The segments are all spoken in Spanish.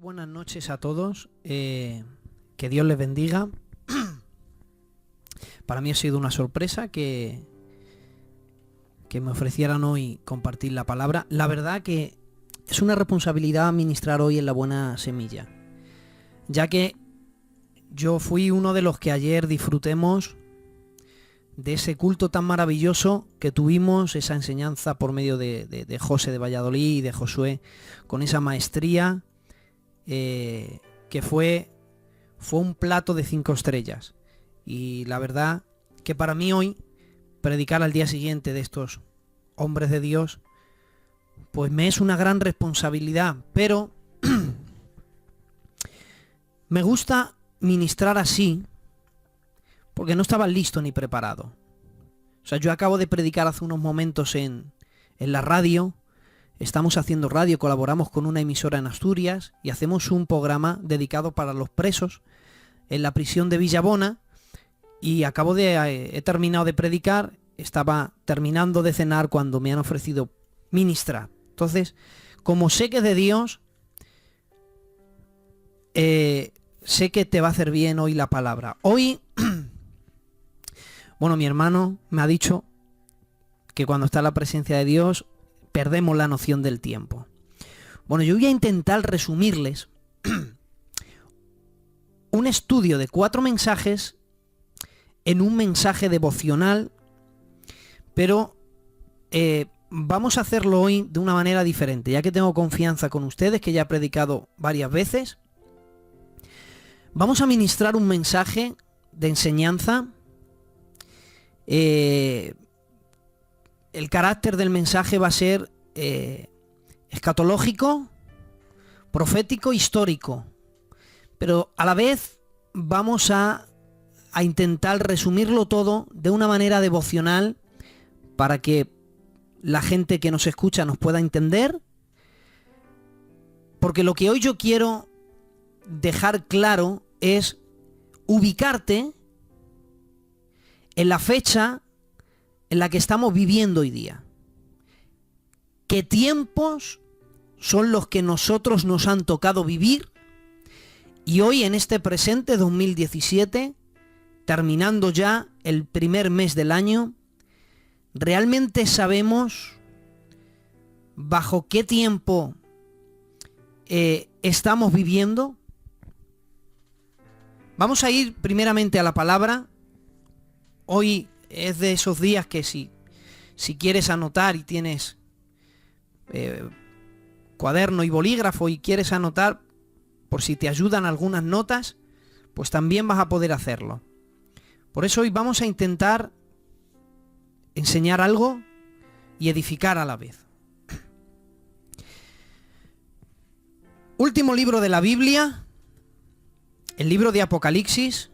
Buenas noches a todos, que Dios les bendiga. Para mí ha sido una sorpresa que me ofrecieran hoy compartir la palabra. La verdad que es una responsabilidad ministrar hoy en La Buena Semilla, ya que yo fui uno de los que ayer disfrutemos de ese culto tan maravilloso que tuvimos, esa enseñanza por medio de José de Valladolid y de Josué, con esa maestría que fue un plato de 5 estrellas. Y la verdad que para mí hoy predicar al día siguiente de estos hombres de Dios pues me es una gran responsabilidad, pero me gusta ministrar así porque no estaba listo ni preparado. O sea, yo acabo de predicar hace unos momentos en la radio. Estamos haciendo radio, colaboramos con una emisora en Asturias y hacemos un programa dedicado para los presos en la prisión de Villabona. Y he terminado de predicar, estaba terminando de cenar cuando me han ofrecido ministrar. Entonces, como sé que es de Dios, sé que te va a hacer bien hoy la palabra. Hoy, bueno, mi hermano me ha dicho que cuando está en la presencia de Dios perdemos la noción del tiempo. Bueno, yo voy a intentar resumirles un estudio de 4 mensajes en un mensaje devocional, pero vamos a hacerlo hoy de una manera diferente, ya que tengo confianza con ustedes, que ya he predicado varias veces. Vamos a ministrar un mensaje de enseñanza. El carácter del mensaje va a ser escatológico, profético, histórico, pero a la vez vamos a intentar resumirlo todo de una manera devocional para que la gente que nos escucha nos pueda entender, porque lo que hoy yo quiero dejar claro es ubicarte en la fecha en la que estamos viviendo hoy día. ¿Qué tiempos son los que nosotros nos han tocado vivir? Y hoy en este presente 2017, terminando ya el primer mes del año, ¿realmente sabemos bajo qué tiempo estamos viviendo? Vamos a ir primeramente a la palabra. Hoy es de esos días que si quieres anotar y tienes cuaderno y bolígrafo y quieres anotar, por si te ayudan algunas notas, pues también vas a poder hacerlo. Por eso hoy vamos a intentar enseñar algo y edificar a la vez. Último libro de la Biblia, el libro de Apocalipsis.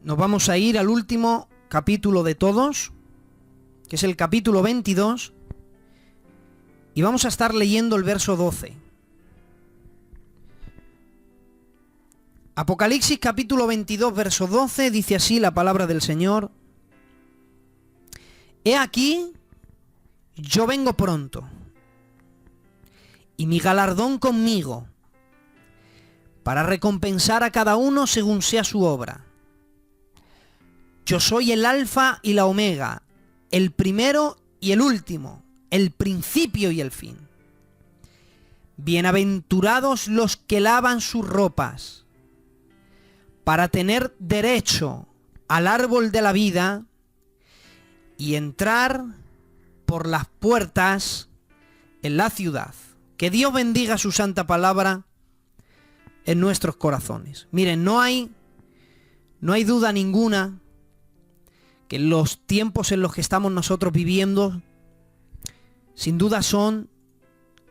Nos vamos a ir al último capítulo de todos, que es el capítulo 22, y vamos a estar leyendo el verso 12. Apocalipsis capítulo 22, verso 12, dice así la palabra del Señor: He aquí, yo vengo pronto, y mi galardón conmigo, para recompensar a cada uno según sea su obra. Yo soy el Alfa y la Omega, el primero y el último, el principio y el fin. Bienaventurados los que lavan sus ropas, para tener derecho al árbol de la vida y entrar por las puertas en la ciudad. Que Dios bendiga su santa palabra en nuestros corazones. Miren, no hay duda ninguna que los tiempos en los que estamos nosotros viviendo, sin duda son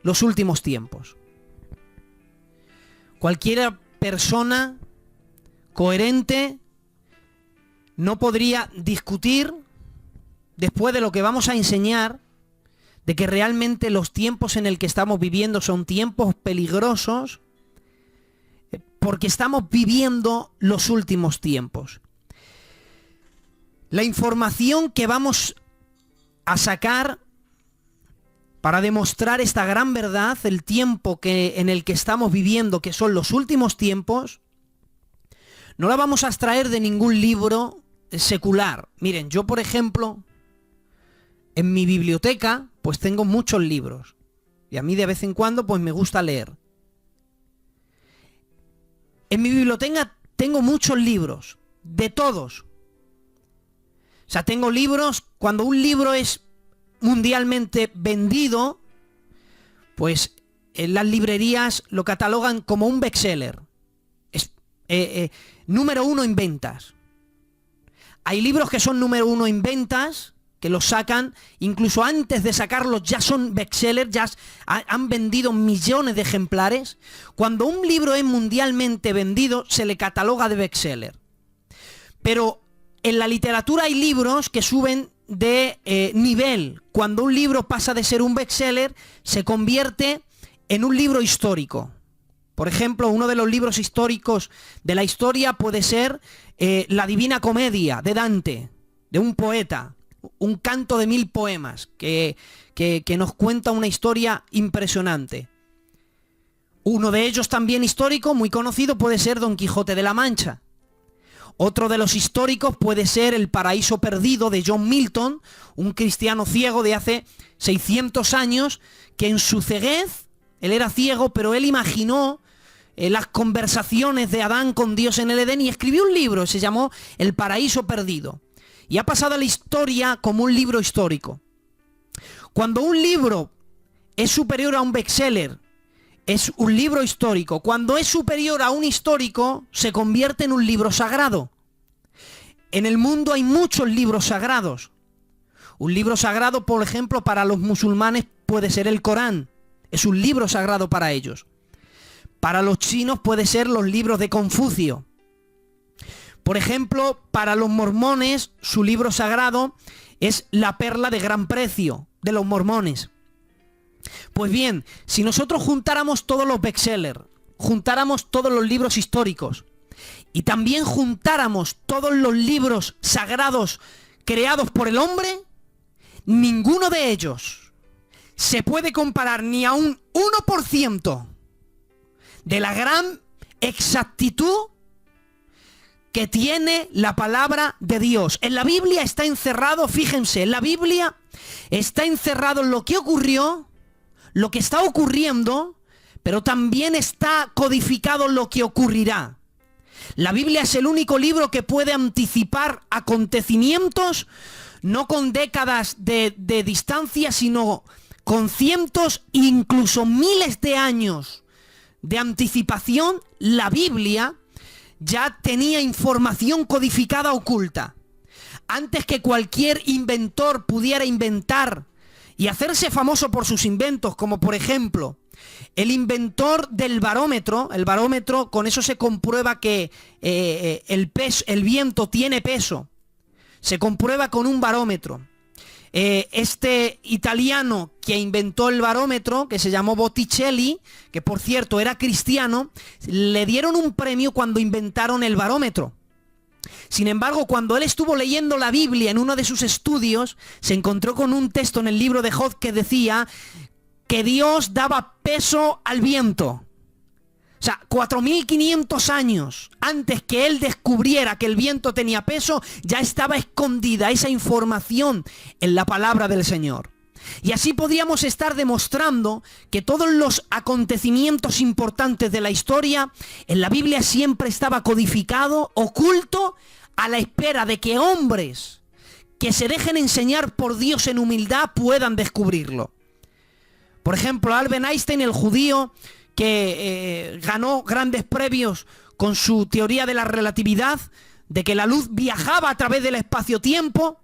los últimos tiempos. Cualquier persona coherente no podría discutir, después de lo que vamos a enseñar, de que realmente los tiempos en el que estamos viviendo son tiempos peligrosos, porque estamos viviendo los últimos tiempos. La información que vamos a sacar para demostrar esta gran verdad, el tiempo en el que estamos viviendo, que son los últimos tiempos, no la vamos a extraer de ningún libro secular. Miren, yo por ejemplo, en mi biblioteca, pues tengo muchos libros. Y a mí de vez en cuando, pues me gusta leer. En mi biblioteca tengo muchos libros, de todos. O sea, tengo libros, cuando un libro es mundialmente vendido, pues en las librerías lo catalogan como un bestseller. Es número 1 en ventas. Hay libros que son número 1 en ventas, que los sacan, incluso antes de sacarlos ya son bestsellers, ya han vendido millones de ejemplares. Cuando un libro es mundialmente vendido, se le cataloga de bestseller. Pero en la literatura hay libros que suben de nivel. Cuando un libro pasa de ser un bestseller, se convierte en un libro histórico. Por ejemplo, uno de los libros históricos de la historia puede ser La Divina Comedia de Dante, de un poeta, un canto de 1000 poemas que nos cuenta una historia impresionante. Uno de ellos también histórico, muy conocido, puede ser Don Quijote de la Mancha. Otro de los históricos puede ser El Paraíso Perdido de John Milton, un cristiano ciego de hace 600 años, que en su ceguez, él era ciego, pero él imaginó las conversaciones de Adán con Dios en el Edén y escribió un libro, se llamó El Paraíso Perdido. Y ha pasado a la historia como un libro histórico. Cuando un libro es superior a un bestseller, es un libro histórico. Cuando es superior a un histórico, se convierte en un libro sagrado. En el mundo hay muchos libros sagrados. Un libro sagrado, por ejemplo, para los musulmanes puede ser el Corán. Es un libro sagrado para ellos. Para los chinos puede ser los libros de Confucio. Por ejemplo, para los mormones, su libro sagrado es La Perla de Gran Precio, de los mormones. Pues bien, si nosotros juntáramos todos los bestsellers, juntáramos todos los libros históricos y también juntáramos todos los libros sagrados creados por el hombre, ninguno de ellos se puede comparar ni a un 1% de la gran exactitud que tiene la palabra de Dios. En la Biblia está encerrado, fíjense, en la Biblia está encerrado lo que ocurrió, lo que está ocurriendo, pero también está codificado lo que ocurrirá. La Biblia es el único libro que puede anticipar acontecimientos, no con décadas de distancia, sino con cientos, incluso miles de años de anticipación. La Biblia ya tenía información codificada oculta. Antes que cualquier inventor pudiera inventar y hacerse famoso por sus inventos, como por ejemplo el inventor del barómetro. El barómetro, con eso se comprueba que el viento tiene peso. Se comprueba con un barómetro. Este italiano que inventó el barómetro, que se llamó Botticelli, que por cierto era cristiano, le dieron un premio cuando inventaron el barómetro. Sin embargo, cuando él estuvo leyendo la Biblia en uno de sus estudios, se encontró con un texto en el libro de Job que decía que Dios daba peso al viento. O sea, 4500 años antes que él descubriera que el viento tenía peso, ya estaba escondida esa información en la palabra del Señor. Y así podríamos estar demostrando que todos los acontecimientos importantes de la historia en la Biblia siempre estaba codificado, oculto, a la espera de que hombres que se dejen enseñar por Dios en humildad puedan descubrirlo. Por ejemplo, Albert Einstein, el judío que ganó grandes premios con su teoría de la relatividad, de que la luz viajaba a través del espacio-tiempo.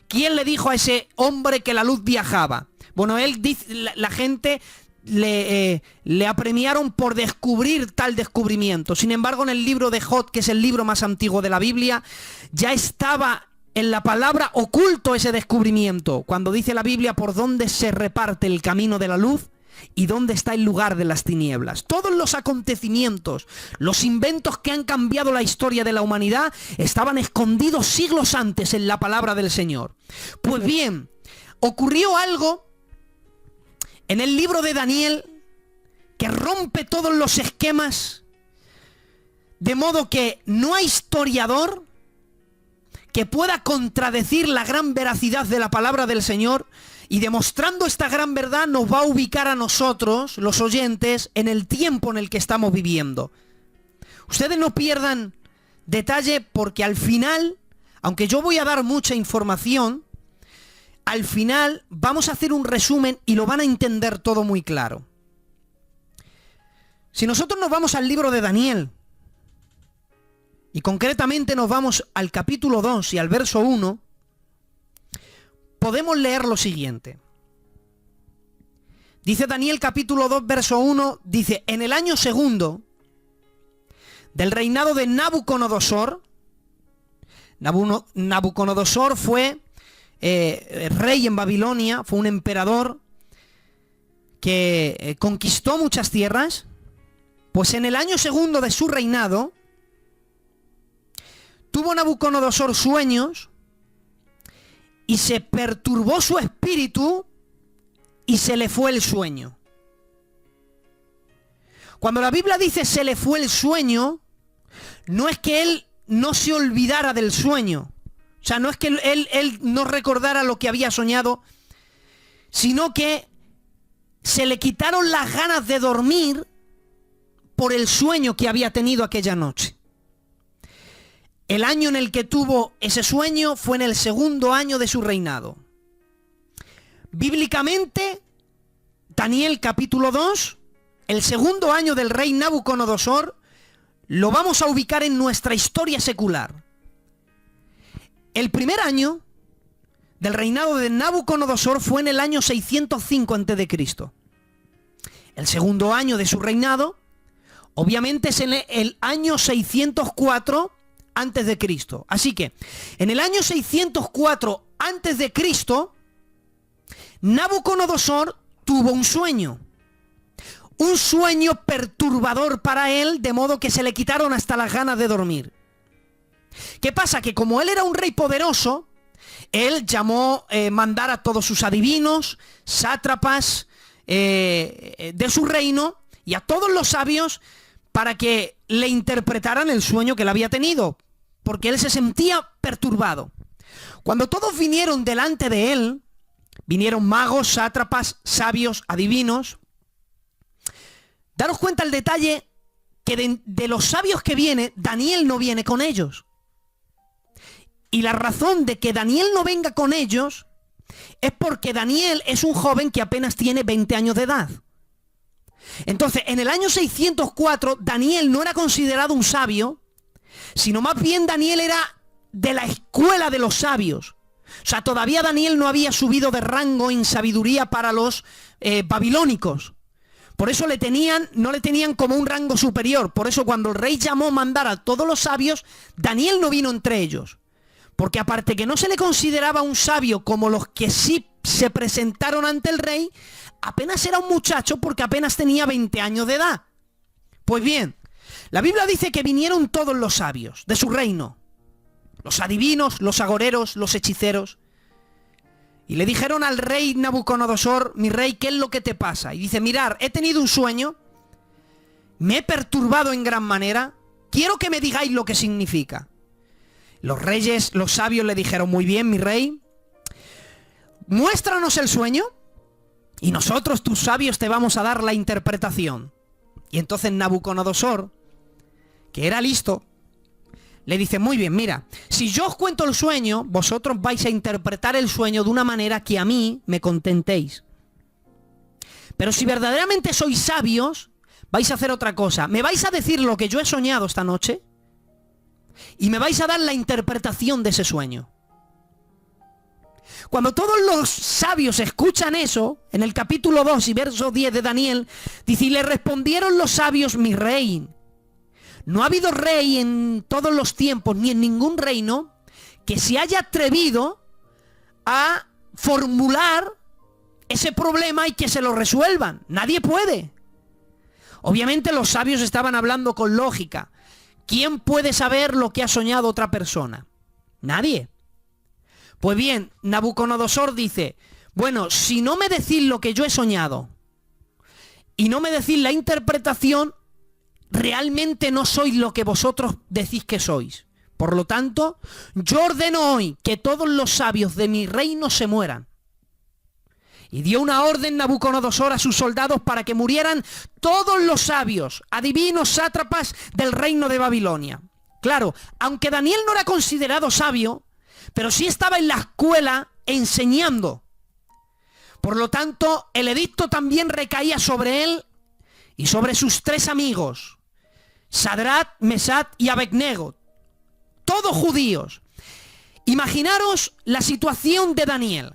¿Quién le dijo a ese hombre que la luz viajaba? Bueno, él dice, la gente le apremiaron por descubrir tal descubrimiento. Sin embargo, en el libro de Job, que es el libro más antiguo de la Biblia, ya estaba en la palabra oculto ese descubrimiento. Cuando dice la Biblia por dónde se reparte el camino de la luz y dónde está el lugar de las tinieblas. Todos los acontecimientos, los inventos que han cambiado la historia de la humanidad estaban escondidos siglos antes en la palabra del Señor. Pues bien, ocurrió algo en el libro de Daniel que rompe todos los esquemas, de modo que no hay historiador que pueda contradecir la gran veracidad de la palabra del Señor, y demostrando esta gran verdad nos va a ubicar a nosotros, los oyentes, en el tiempo en el que estamos viviendo. Ustedes no pierdan detalle, porque al final, aunque yo voy a dar mucha información, al final vamos a hacer un resumen y lo van a entender todo muy claro. Si nosotros nos vamos al libro de Daniel, y concretamente nos vamos al capítulo 2 y al verso 1, podemos leer lo siguiente. Dice Daniel capítulo 2, verso 1, dice: en el año segundo del reinado de Nabucodonosor. Nabucodonosor fue rey en Babilonia, fue un emperador que conquistó muchas tierras. Pues en el año segundo de su reinado, tuvo Nabucodonosor sueños y se perturbó su espíritu y se le fue el sueño. Cuando la Biblia dice se le fue el sueño, no es que él no se olvidara del sueño. O sea, no es que él no recordara lo que había soñado, sino que se le quitaron las ganas de dormir por el sueño que había tenido aquella noche. El año en el que tuvo ese sueño fue en el segundo año de su reinado. Bíblicamente, Daniel capítulo 2, el segundo año del rey Nabucodonosor, lo vamos a ubicar en nuestra historia secular. El primer año del reinado de Nabucodonosor fue en el año 605 a.C. El segundo año de su reinado, obviamente, es en el año 604 antes de Cristo. Así que, en el año 604 antes de Cristo, Nabucodonosor tuvo un sueño perturbador para él, de modo que se le quitaron hasta las ganas de dormir. ¿Qué pasa? Que como él era un rey poderoso, él llamó mandar a todos sus adivinos, sátrapas de su reino, y a todos los sabios, para que le interpretaran el sueño que él había tenido, porque él se sentía perturbado. Cuando todos vinieron delante de él, vinieron magos, sátrapas, sabios, adivinos. Daros cuenta el detalle que de los sabios que viene, Daniel no viene con ellos. Y la razón de que Daniel no venga con ellos es porque Daniel es un joven que apenas tiene 20 años de edad. Entonces, en el año 604, Daniel no era considerado un sabio, sino más bien Daniel era de la escuela de los sabios. O sea, todavía Daniel no había subido de rango en sabiduría para los babilónicos. Por eso no le tenían como un rango superior. Por eso cuando el rey llamó a mandar a todos los sabios, Daniel no vino entre ellos. Porque aparte que no se le consideraba un sabio como los que sí se presentaron ante el rey, apenas era un muchacho porque apenas tenía 20 años de edad. Pues bien, la Biblia dice que vinieron todos los sabios de su reino. Los adivinos, los agoreros, los hechiceros. Y le dijeron al rey Nabucodonosor: mi rey, ¿qué es lo que te pasa? Y dice: mirar, he tenido un sueño, me he perturbado en gran manera, quiero que me digáis lo que significa. Los reyes, los sabios le dijeron: muy bien, mi rey, muéstranos el sueño y nosotros, tus sabios, te vamos a dar la interpretación. Y entonces Nabucodonosor, que era listo, le dice: muy bien, mira, si yo os cuento el sueño, vosotros vais a interpretar el sueño de una manera que a mí me contentéis. Pero si verdaderamente sois sabios, vais a hacer otra cosa. Me vais a decir lo que yo he soñado esta noche y me vais a dar la interpretación de ese sueño. Cuando todos los sabios escuchan eso, en el capítulo 2 y verso 10 de Daniel, dice: y le respondieron los sabios: mi rey, no ha habido rey en todos los tiempos, ni en ningún reino, que se haya atrevido a formular ese problema y que se lo resuelvan. Nadie puede. Obviamente los sabios estaban hablando con lógica. ¿Quién puede saber lo que ha soñado otra persona? Nadie. Pues bien, Nabucodonosor dice: bueno, si no me decís lo que yo he soñado y no me decís la interpretación, realmente no sois lo que vosotros decís que sois. Por lo tanto, yo ordeno hoy que todos los sabios de mi reino se mueran. Y dio una orden Nabucodonosor a sus soldados para que murieran todos los sabios, adivinos, sátrapas del reino de Babilonia. Claro, aunque Daniel no era considerado sabio, pero sí estaba en la escuela enseñando. Por lo tanto, el edicto también recaía sobre él y sobre sus 3 amigos, Sadrach, Mesach y Abednego, todos judíos. Imaginaros la situación de Daniel.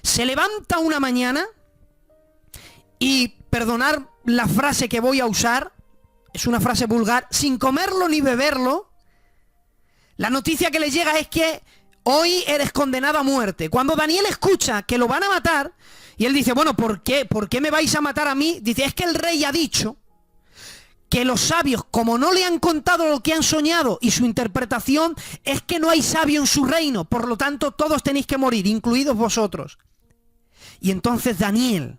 Se levanta una mañana y, perdonad la frase que voy a usar, es una frase vulgar, sin comerlo ni beberlo, la noticia que le llega es que hoy eres condenado a muerte. Cuando Daniel escucha que lo van a matar, y él dice, bueno, ¿por qué me vais a matar a mí? Dice, es que el rey ha dicho que los sabios, como no le han contado lo que han soñado, y su interpretación es que no hay sabio en su reino, por lo tanto todos tenéis que morir, incluidos vosotros. Y entonces Daniel,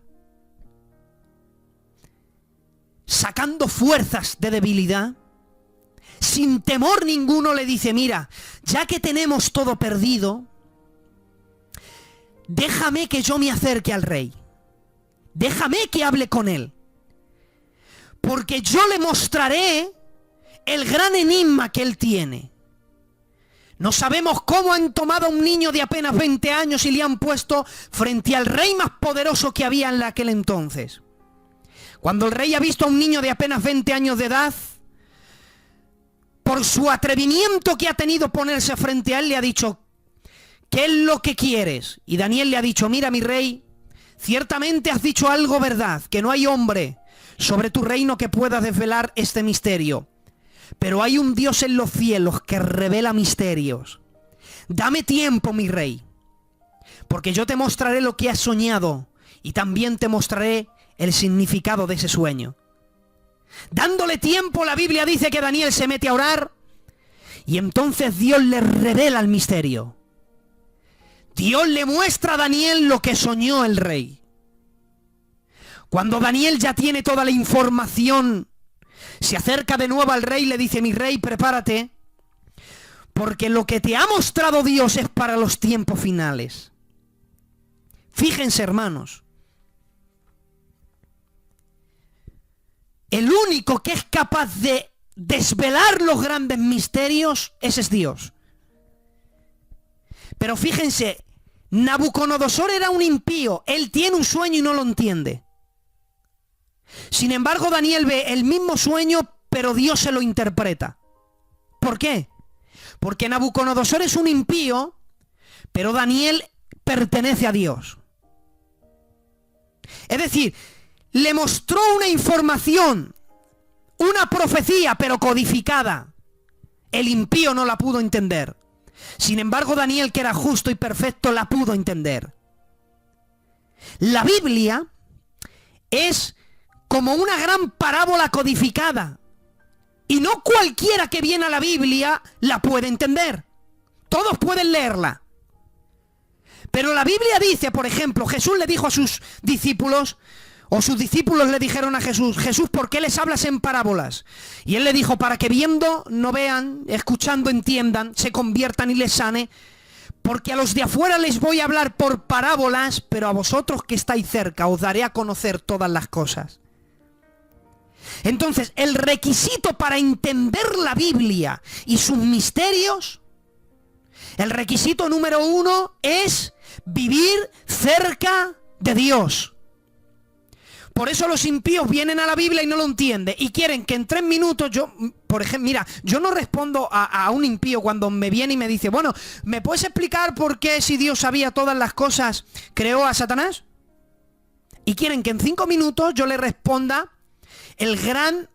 sacando fuerzas de debilidad, sin temor ninguno le dice, mira, ya que tenemos todo perdido, déjame que yo me acerque al rey. Déjame que hable con él. Porque yo le mostraré el gran enigma que él tiene. No sabemos cómo han tomado a un niño de apenas 20 años y le han puesto frente al rey más poderoso que había en aquel entonces. Cuando el rey ha visto a un niño de apenas 20 años de edad, por su atrevimiento que ha tenido ponerse frente a él, le ha dicho, ¿qué es lo que quieres? Y Daniel le ha dicho, mira mi rey, ciertamente has dicho algo verdad, que no hay hombre sobre tu reino que pueda desvelar este misterio. Pero hay un Dios en los cielos que revela misterios. Dame tiempo, mi rey, porque yo te mostraré lo que has soñado y también te mostraré el significado de ese sueño. Dándole tiempo, la Biblia dice que Daniel se mete a orar y entonces Dios le revela el misterio. Dios le muestra a Daniel lo que soñó el rey. Cuando Daniel ya tiene toda la información, se acerca de nuevo al rey y le dice, mi rey, prepárate, porque lo que te ha mostrado Dios es para los tiempos finales. Fíjense, hermanos, el único que es capaz de desvelar los grandes misterios, ese es Dios. Pero fíjense, Nabucodonosor era un impío, él tiene un sueño y no lo entiende. Sin embargo, Daniel ve el mismo sueño, pero Dios se lo interpreta. ¿Por qué? Porque Nabucodonosor es un impío, pero Daniel pertenece a Dios. Es decir, le mostró una información, una profecía, pero codificada. El impío no la pudo entender. Sin embargo, Daniel, que era justo y perfecto, la pudo entender. La Biblia es como una gran parábola codificada. Y no cualquiera que viene a la Biblia la puede entender. Todos pueden leerla. Pero la Biblia dice, por ejemplo, Jesús le dijo a sus discípulos, o sus discípulos le dijeron a Jesús, Jesús, ¿por qué les hablas en parábolas? Y él le dijo, para que viendo no vean, escuchando entiendan, se conviertan y les sane, porque a los de afuera les voy a hablar por parábolas, pero a vosotros que estáis cerca os daré a conocer todas las cosas. Entonces, el requisito para entender la Biblia y sus misterios, el requisito número 1 es vivir cerca de Dios. Por eso los impíos vienen a la Biblia y no lo entienden y quieren que en 3 minutos yo, por ejemplo, mira, yo no respondo a un impío cuando me viene y me dice, bueno, ¿me puedes explicar por qué si Dios sabía todas las cosas creó a Satanás? Y quieren que en 5 minutos yo le responda el gran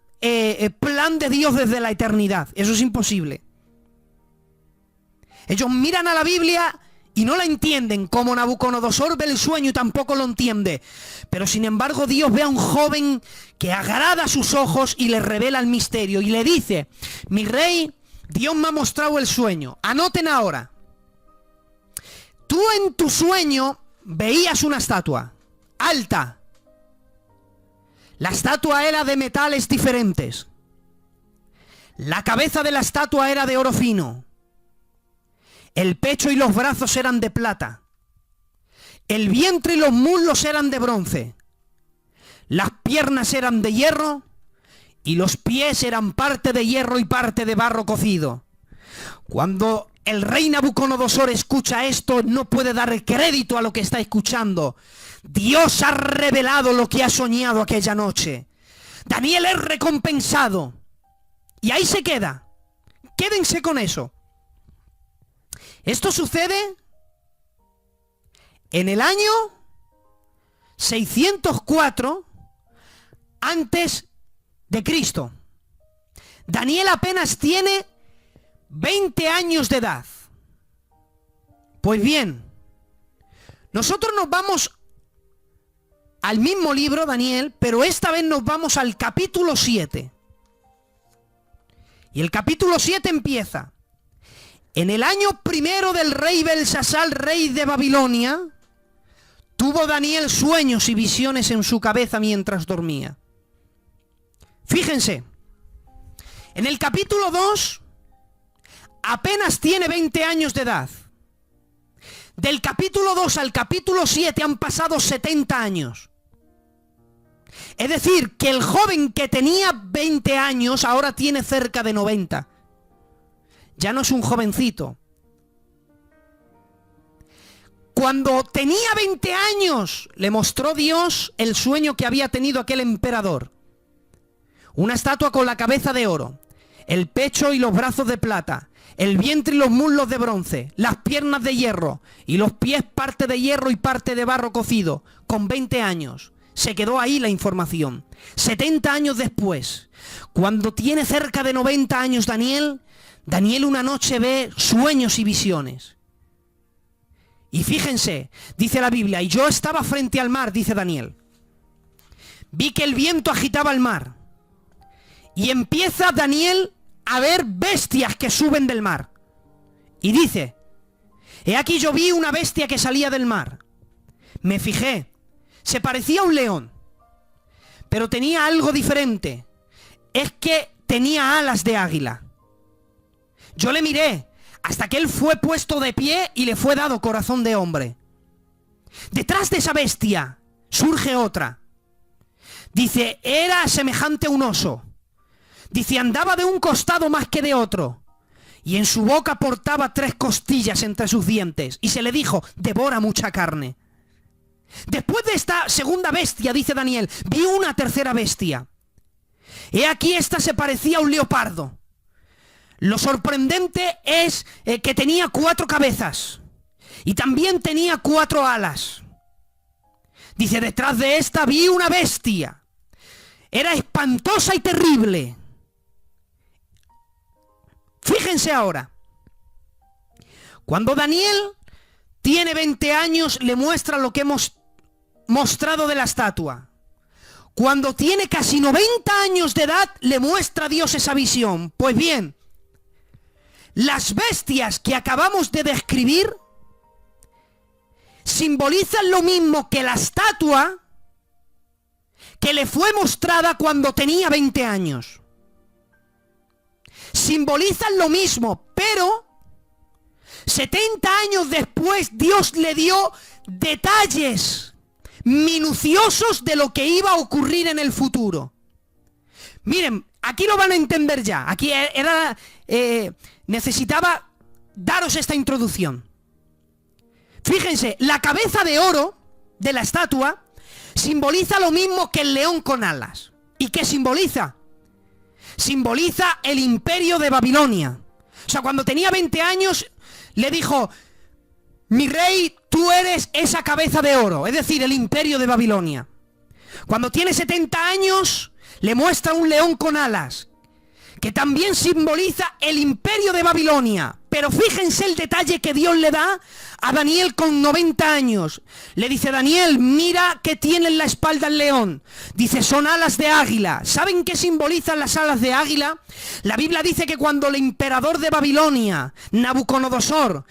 plan de Dios desde la eternidad. Eso es imposible. Ellos miran a la Biblia y no la entienden, como Nabucodonosor ve el sueño y tampoco lo entiende. Pero sin embargo Dios ve a un joven que agrada sus ojos y le revela el misterio y le dice, mi rey, Dios me ha mostrado el sueño. Anoten ahora. Tú en tu sueño veías una estatua alta. La estatua era de metales diferentes. La cabeza de la estatua era de oro fino. El pecho y los brazos eran de plata. El vientre y los muslos eran de bronce. Las piernas eran de hierro y los pies eran parte de hierro y parte de barro cocido. Cuando el rey Nabucodonosor escucha esto, no puede dar crédito a lo que está escuchando. Dios ha revelado lo que ha soñado aquella noche. Daniel es recompensado. Y ahí se queda. Quédense con eso. Esto sucede en el año 604 antes de Cristo. Daniel apenas tiene 20 años de edad. Pues bien, nosotros nos vamos al mismo libro, Daniel, pero esta vez nos vamos al capítulo 7. Y el capítulo 7 empieza: en el año primero del rey Belsasar, rey de Babilonia, tuvo Daniel sueños y visiones en su cabeza mientras dormía. Fíjense, en el capítulo 2 apenas tiene 20 años de edad. Del capítulo 2 al capítulo 7 han pasado 70 años. Es decir, que el joven que tenía 20 años ahora tiene cerca de 90. Ya no es un jovencito. Cuando tenía 20 años, le mostró Dios el sueño que había tenido aquel emperador. Una estatua con la cabeza de oro, el pecho y los brazos de plata, el vientre y los muslos de bronce, las piernas de hierro y los pies parte de hierro y parte de barro cocido, con 20 años. Se quedó ahí la información. 70 años después, cuando tiene cerca de 90 años Daniel una noche ve sueños y visiones. Y fíjense, dice la Biblia, y yo estaba frente al mar, dice Daniel. Vi que el viento agitaba el mar. Y empieza Daniel a ver bestias que suben del mar. Y dice, he aquí yo vi una bestia que salía del mar. Me fijé, se parecía a un león, pero tenía algo diferente. Es que tenía alas de águila. Yo le miré hasta que él fue puesto de pie y le fue dado corazón de hombre. Detrás de esa bestia surge otra. Dice, era semejante a un oso. Dice, andaba de un costado más que de otro. Y en su boca portaba 3 costillas entre sus dientes. Y se le dijo, devora mucha carne. Después de esta segunda bestia, dice Daniel, vi una tercera bestia. He aquí esta se parecía a un leopardo. Lo sorprendente es que tenía 4 cabezas. Y también tenía 4 alas. Dice, detrás de esta vi una bestia. Era espantosa y terrible. Fíjense ahora. Cuando Daniel tiene 20 años, le muestra lo que hemos mostrado de la estatua. Cuando tiene casi 90 años de edad, le muestra a Dios esa visión. Pues bien, las bestias que acabamos de describir simbolizan lo mismo que la estatua que le fue mostrada cuando tenía 20 años. Simbolizan lo mismo, pero 70 años después Dios le dio detalles minuciosos de lo que iba a ocurrir en el futuro. Miren, aquí lo van a entender ya. Aquí necesitaba daros esta introducción. Fíjense, la cabeza de oro de la estatua simboliza lo mismo que el león con alas. ¿Y qué simboliza? Simboliza el imperio de Babilonia. O sea, cuando tenía 20 años, le dijo, mi rey, tú eres esa cabeza de oro, es decir, el imperio de Babilonia. Cuando tiene 70 años, le muestra un león con alas, que también simboliza el imperio de Babilonia. Pero fíjense el detalle que Dios le da a Daniel con 90 años. Le dice, Daniel, mira que tiene en la espalda el león. Dice, son alas de águila. ¿Saben qué simbolizan las alas de águila? La Biblia dice que cuando el emperador de Babilonia, Nabucodonosor,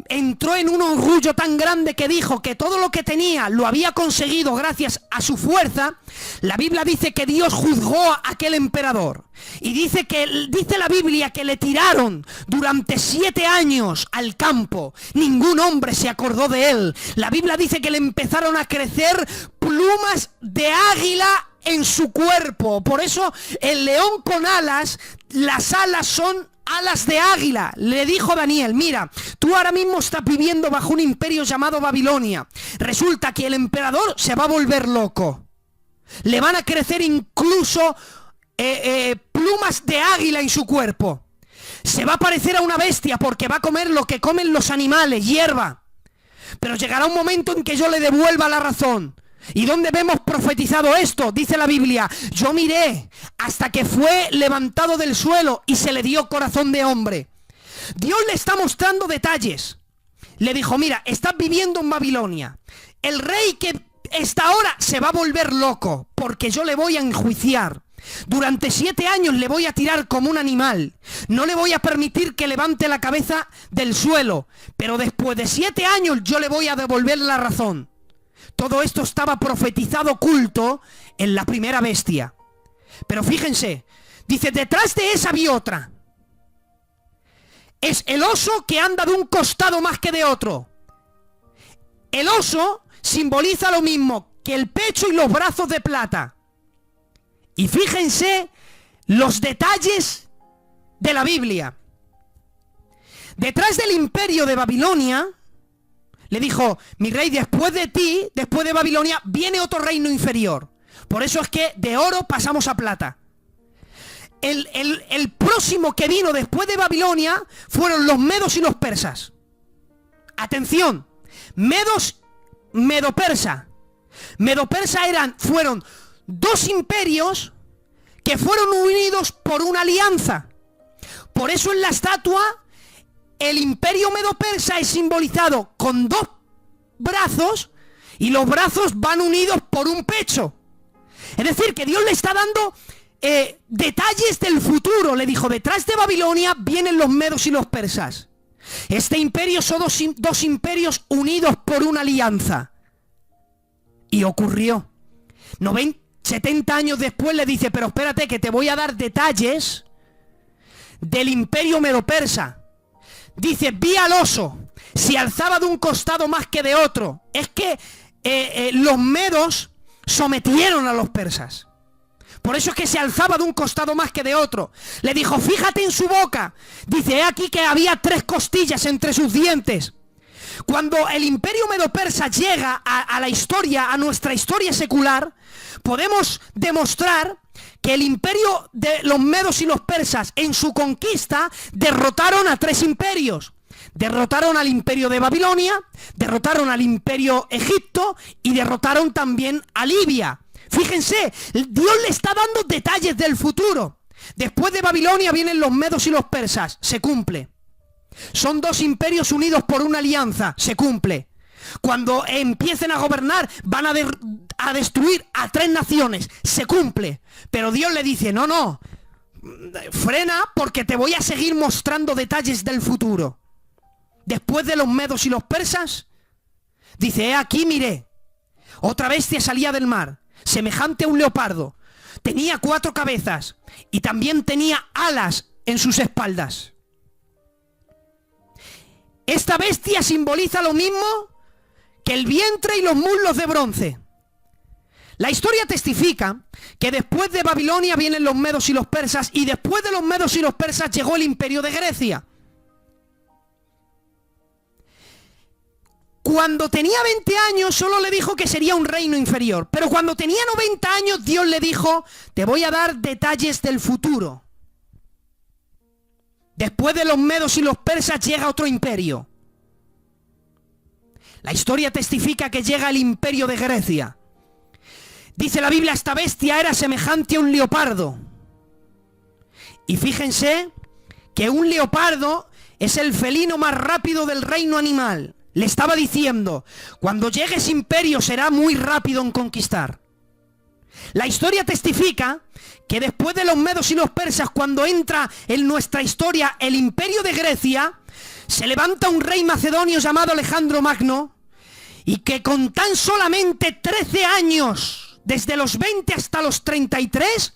entró en un orgullo tan grande que dijo que todo lo que tenía lo había conseguido gracias a su fuerza, la Biblia dice que Dios juzgó a aquel emperador. Y dice la Biblia que le tiraron durante 7 años al campo. Ningún hombre se acordó de él. La Biblia dice que le empezaron a crecer plumas de águila en su cuerpo. Por eso el león con alas, las alas son alas de águila. Le dijo Daniel: mira, tú ahora mismo estás viviendo bajo un imperio llamado Babilonia. Resulta que el emperador se va a volver loco. Le van a crecer incluso plumas de águila en su cuerpo. Se va a parecer a una bestia porque va a comer lo que comen los animales, hierba. Pero llegará un momento en que yo le devuelva la razón. ¿Y dónde vemos profetizado esto? Dice la Biblia: yo miré hasta que fue levantado del suelo y se le dio corazón de hombre. Dios le está mostrando detalles. Le dijo: mira, estás viviendo en Babilonia. El rey que está ahora se va a volver loco porque yo le voy a enjuiciar. Durante 7 años le voy a tirar como un animal. No le voy a permitir que levante la cabeza del suelo. Pero después de 7 años yo le voy a devolver la razón. Todo esto estaba profetizado oculto en la primera bestia. Pero fíjense, dice: detrás de esa vi otra. Es el oso que anda de un costado más que de otro. El oso simboliza lo mismo que el pecho y los brazos de plata. Y fíjense los detalles de la Biblia. Detrás del imperio de Babilonia, le dijo: mi rey, después de ti, después de Babilonia, viene otro reino inferior. Por eso es que de oro pasamos a plata. El próximo que vino después de Babilonia fueron los medos y los persas. Atención, medo-persa. Medo-persa fueron 2 imperios que fueron unidos por una alianza. Por eso en la estatua el imperio medo-persa es simbolizado con 2 brazos y los brazos van unidos por un pecho. Es decir, que Dios le está dando detalles del futuro. Le dijo: detrás de Babilonia vienen los medos y los persas. Este imperio son 2 imperios unidos por una alianza. Y ocurrió. 70 años después le dice: pero espérate, que te voy a dar detalles del imperio medo-persa. Dice: vi al oso, se alzaba de un costado más que de otro. Es que los medos sometieron a los persas. Por eso es que se alzaba de un costado más que de otro. Le dijo: fíjate en su boca. Dice: he aquí que había 3 costillas entre sus dientes. Cuando el imperio medo-persa llega a la historia, a nuestra historia secular, podemos demostrar que el imperio de los medos y los persas en su conquista derrotaron a 3 imperios. Derrotaron al imperio de Babilonia, derrotaron al imperio Egipto y derrotaron también a Libia. Fíjense, Dios le está dando detalles del futuro. Después de Babilonia vienen los medos y los persas, se cumple. Son 2 imperios unidos por una alianza, se cumple. Cuando empiecen a gobernar van a destruir a 3 naciones, se cumple. Pero Dios le dice: no, frena, porque te voy a seguir mostrando detalles del futuro. Después de los medos y los persas, dice: he aquí, miré, otra bestia salía del mar, semejante a un leopardo. Tenía 4 cabezas y también tenía alas en sus espaldas. Esta bestia simboliza lo mismo que el vientre y los muslos de bronce. La historia testifica que después de Babilonia vienen los medos y los persas, y después de los medos y los persas llegó el imperio de Grecia. Cuando tenía 20 años solo le dijo que sería un reino inferior, pero cuando tenía 90 años Dios le dijo: te voy a dar detalles del futuro. Después de los medos y los persas llega otro imperio. La historia testifica que llega el imperio de Grecia. Dice la Biblia: esta bestia era semejante a un leopardo. Y fíjense que un leopardo es el felino más rápido del reino animal. Le estaba diciendo: cuando llegue ese imperio será muy rápido en conquistar. La historia testifica que después de los medos y los persas, cuando entra en nuestra historia el imperio de Grecia, se levanta un rey macedonio llamado Alejandro Magno, y que con tan solamente 13 años, desde los 20 hasta los 33,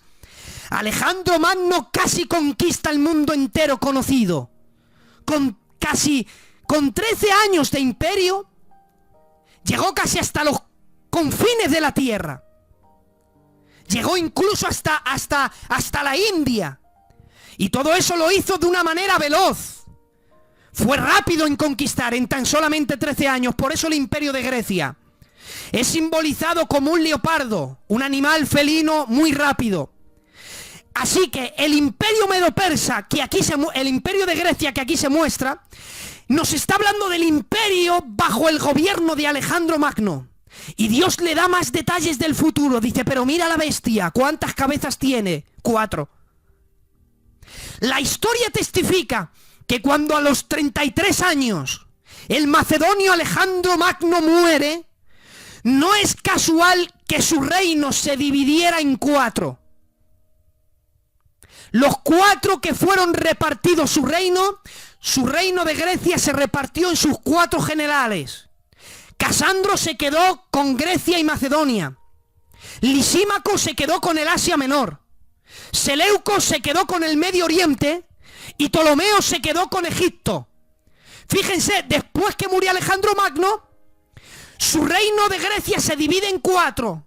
Alejandro Magno casi conquista el mundo entero conocido. Con 13 años de imperio, llegó casi hasta los confines de la tierra. Llegó incluso hasta la India. Y todo eso lo hizo de una manera veloz. Fue rápido en conquistar en tan solamente 13 años. Por eso el imperio de Grecia es simbolizado como un leopardo, un animal felino muy rápido. Así que el imperio medo-persa, el imperio de Grecia que aquí se muestra, nos está hablando del imperio bajo el gobierno de Alejandro Magno. Y Dios le da más detalles del futuro. Dice, pero mira la bestia, ¿cuántas cabezas tiene? 4. La historia testifica que cuando a los 33 años el macedonio Alejandro Magno muere, no es casual que su reino se dividiera en 4. Los 4 que fueron repartidos su reino de Grecia se repartió en sus 4 generales. Casandro se quedó con Grecia y Macedonia. Lisímaco se quedó con el Asia Menor. Seleuco se quedó con el Medio Oriente. Y Ptolomeo se quedó con Egipto. Fíjense, después que murió Alejandro Magno, su reino de Grecia se divide en 4.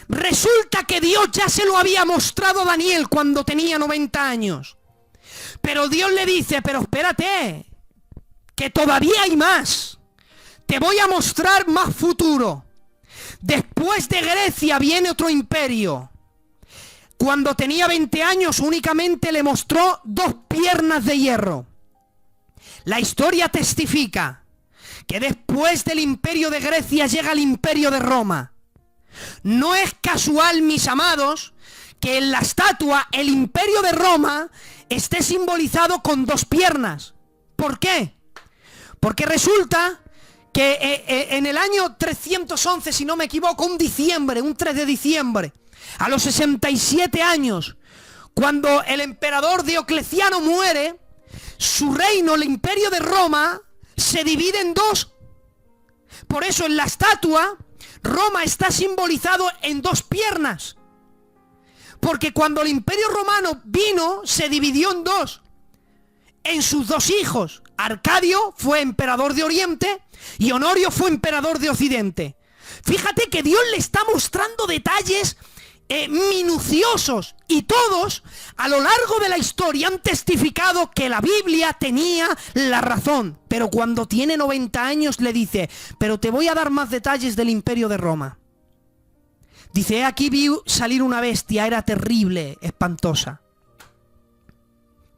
Resulta que Dios ya se lo había mostrado a Daniel cuando tenía 90 años. Pero Dios le dice, pero espérate, que todavía hay más. Te voy a mostrar más futuro. Después de Grecia viene otro imperio. Cuando tenía 20 años únicamente le mostró 2 piernas de hierro. La historia testifica que después del imperio de Grecia llega el imperio de Roma. No es casual, mis amados, que en la estatua el imperio de Roma esté simbolizado con 2 piernas. ¿Por qué? Porque resulta que en el año 311, si no me equivoco, un 3 de diciembre, a los 67 años, cuando el emperador Diocleciano muere, su reino, el imperio de Roma, se divide en 2. Por eso en la estatua, Roma está simbolizado en 2 piernas. Porque cuando el imperio romano vino, se dividió en 2. En sus 2 hijos. Arcadio fue emperador de Oriente y Honorio fue emperador de Occidente. Fíjate que Dios le está mostrando detalles minuciosos, y todos a lo largo de la historia han testificado que la Biblia tenía la razón. Pero cuando tiene 90 años le dice, pero te voy a dar más detalles del imperio de Roma. Dice, aquí vi salir una bestia, era terrible, espantosa.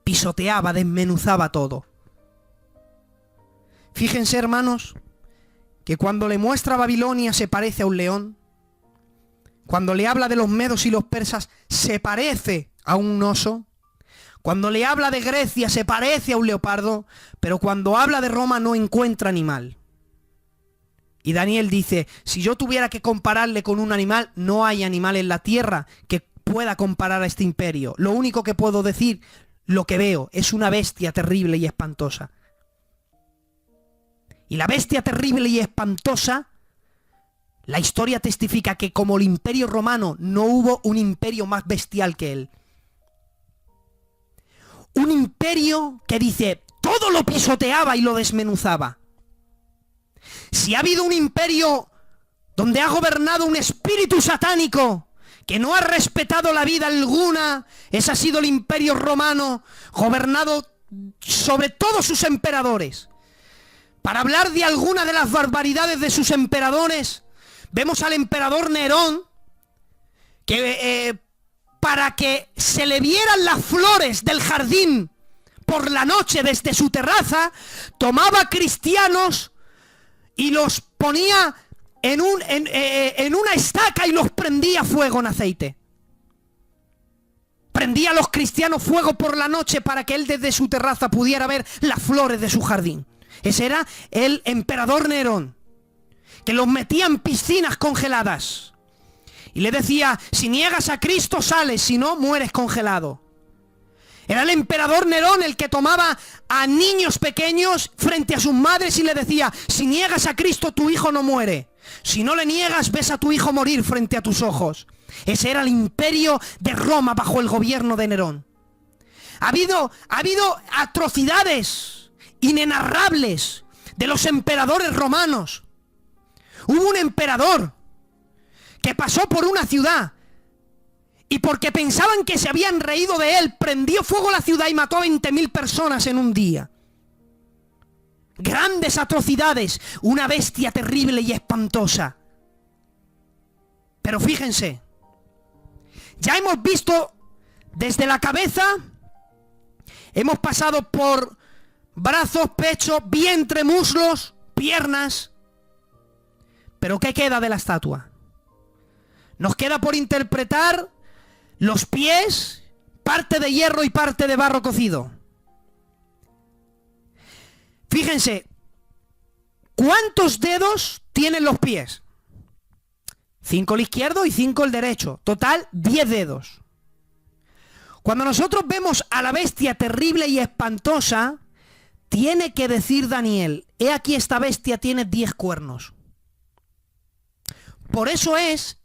Pisoteaba, desmenuzaba todo. Fíjense, hermanos, que cuando le muestra Babilonia se parece a un león. Cuando le habla de los medos y los persas, se parece a un oso. Cuando le habla de Grecia, se parece a un leopardo. Pero cuando habla de Roma, no encuentra animal. Y Daniel dice, si yo tuviera que compararle con un animal, no hay animal en la tierra que pueda comparar a este imperio. Lo único que puedo decir, lo que veo, es una bestia terrible y espantosa. Y la bestia terrible y espantosa, la historia testifica que como el imperio romano no hubo un imperio más bestial que él. Un imperio que dice, todo lo pisoteaba y lo desmenuzaba. Si ha habido un imperio donde ha gobernado un espíritu satánico que no ha respetado la vida alguna, ese ha sido el imperio romano, gobernado sobre todos sus emperadores. Para hablar de alguna de las barbaridades de sus emperadores, vemos al emperador Nerón, que para que se le vieran las flores del jardín por la noche desde su terraza, tomaba cristianos y los ponía en una estaca y los prendía a fuego en aceite. Prendía a los cristianos fuego por la noche para que él desde su terraza pudiera ver las flores de su jardín. Ese era el emperador Nerón, que los metía en piscinas congeladas. Y le decía, si niegas a Cristo sales, si no, mueres congelado. Era el emperador Nerón el que tomaba a niños pequeños frente a sus madres y le decía: si niegas a Cristo, tu hijo no muere. Si no le niegas, ves a tu hijo morir frente a tus ojos. Ese era el imperio de Roma bajo el gobierno de Nerón. Ha habido atrocidades inenarrables de los emperadores romanos. Hubo un emperador que pasó por una ciudad y porque pensaban que se habían reído de él, prendió fuego a la ciudad y mató a 20.000 personas en un día. Grandes atrocidades, una bestia terrible y espantosa. Pero fíjense, ya hemos visto desde la cabeza, hemos pasado por brazos, pecho, vientre, muslos, piernas. Pero ¿qué queda de la estatua? Nos queda por interpretar los pies, parte de hierro y parte de barro cocido. Fíjense, ¿cuántos dedos tienen los pies? 5 el izquierdo y 5 el derecho. Total, 10 dedos. Cuando nosotros vemos a la bestia terrible y espantosa, tiene que decir Daniel: he aquí esta bestia tiene 10 cuernos. Por eso es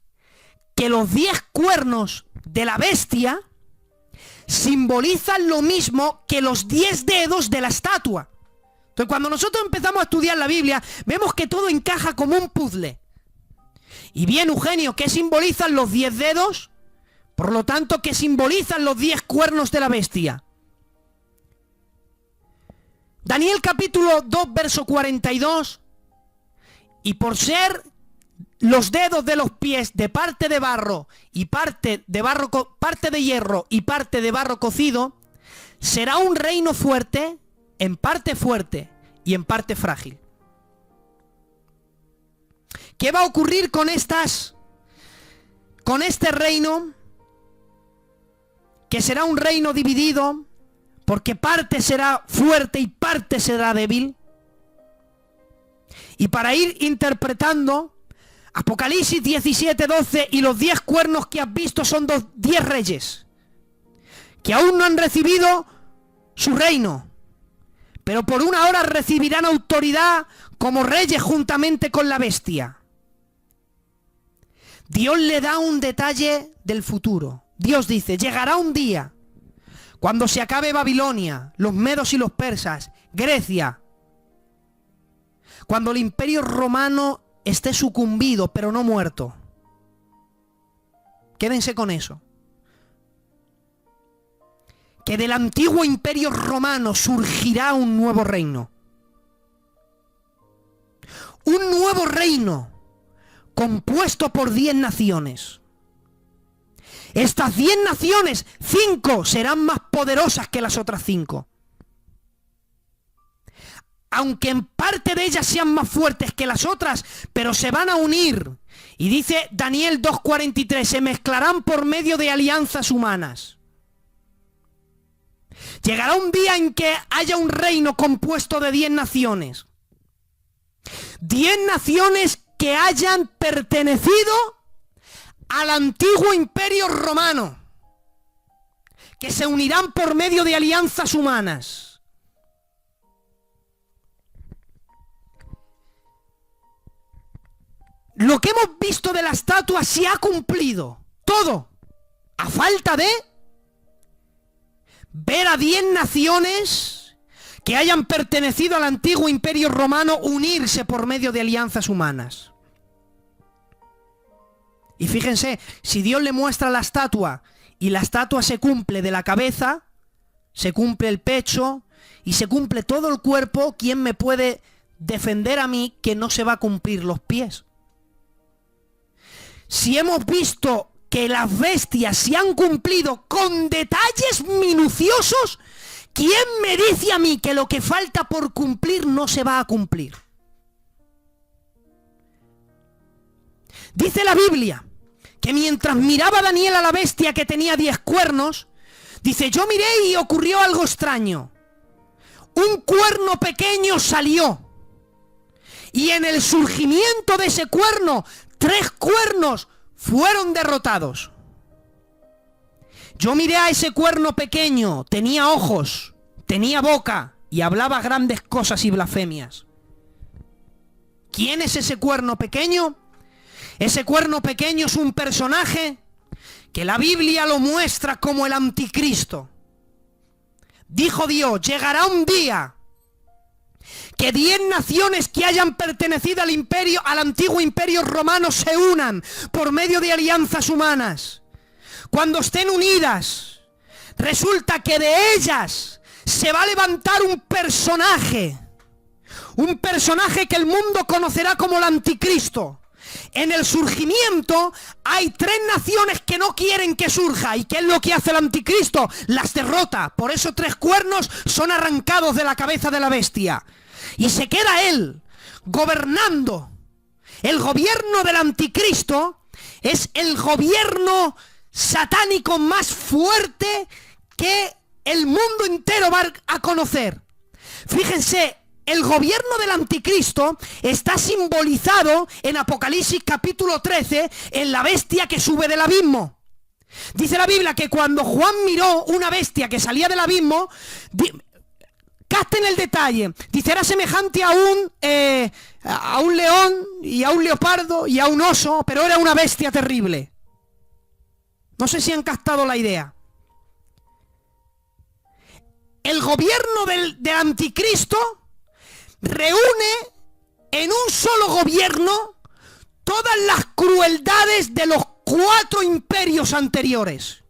que los 10 cuernos de la bestia simbolizan lo mismo que los 10 dedos de la estatua. Entonces, cuando nosotros empezamos a estudiar la Biblia, vemos que todo encaja como un puzzle. Y bien, Eugenio, ¿qué simbolizan los 10 dedos? Por lo tanto, ¿qué simbolizan los 10 cuernos de la bestia? Daniel capítulo 2, verso 42. Y por ser los dedos de los pies de parte de barro y parte de hierro y parte de barro cocido, será un reino fuerte y en parte frágil. ¿Qué va a ocurrir con este reino? Que será un reino dividido, porque parte será fuerte y parte será débil. Y para ir interpretando, Apocalipsis 17:12 y los 10 cuernos que has visto son 10 reyes que aún no han recibido su reino, pero por una hora recibirán autoridad como reyes juntamente con la bestia. Dios le da un detalle del futuro. Dios dice: llegará un día cuando se acabe Babilonia, los medos y los persas, Grecia, cuando el imperio romano esté sucumbido pero no muerto. Quédense con eso. Que del antiguo imperio romano surgirá un nuevo reino. Un nuevo reino compuesto por 10 naciones. Estas 10 naciones, 5 serán más poderosas que las otras 5. Aunque en parte de ellas sean más fuertes que las otras, pero se van a unir. Y dice Daniel 2:43, se mezclarán por medio de alianzas humanas. Llegará un día en que haya un reino compuesto de 10 naciones. 10 naciones que hayan pertenecido al antiguo imperio romano, que se unirán por medio de alianzas humanas. Lo que hemos visto de la estatua se ha cumplido, todo, a falta de ver a 10 naciones que hayan pertenecido al antiguo imperio romano unirse por medio de alianzas humanas. Y fíjense, si Dios le muestra la estatua y la estatua se cumple de la cabeza, se cumple el pecho y se cumple todo el cuerpo, ¿quién me puede defender a mí que no se va a cumplir los pies? Si hemos visto que las bestias se han cumplido con detalles minuciosos, ¿quién me dice a mí que lo que falta por cumplir no se va a cumplir? Dice la Biblia que mientras miraba Daniel a la bestia que tenía 10 cuernos, dice, yo miré y ocurrió algo extraño. Un cuerno pequeño salió. Y en el surgimiento de ese cuerno, 3 cuernos fueron derrotados. Yo miré a ese cuerno pequeño, tenía ojos, tenía boca y hablaba grandes cosas y blasfemias. ¿Quién es ese cuerno pequeño? Ese cuerno pequeño es un personaje que la Biblia lo muestra como el anticristo. Dijo Dios, llegará un día que 10 naciones que hayan pertenecido al antiguo imperio romano se unan por medio de alianzas humanas. Cuando estén unidas, resulta que de ellas se va a levantar un personaje que el mundo conocerá como el anticristo. En el surgimiento hay 3 naciones que no quieren que surja. ¿Y qué es lo que hace el anticristo? Las derrota. Por eso 3 cuernos son arrancados de la cabeza de la bestia. Y se queda él gobernando. El gobierno del anticristo es el gobierno satánico más fuerte que el mundo entero va a conocer. Fíjense, el gobierno del anticristo está simbolizado en Apocalipsis capítulo 13 en la bestia que sube del abismo. Dice la Biblia que cuando Juan miró una bestia que salía del abismo, capten el detalle, dice era semejante a un león y a un leopardo y a un oso, pero era una bestia terrible. No sé si han captado la idea. El gobierno del anticristo reúne en un solo gobierno todas las crueldades de los 4 imperios anteriores.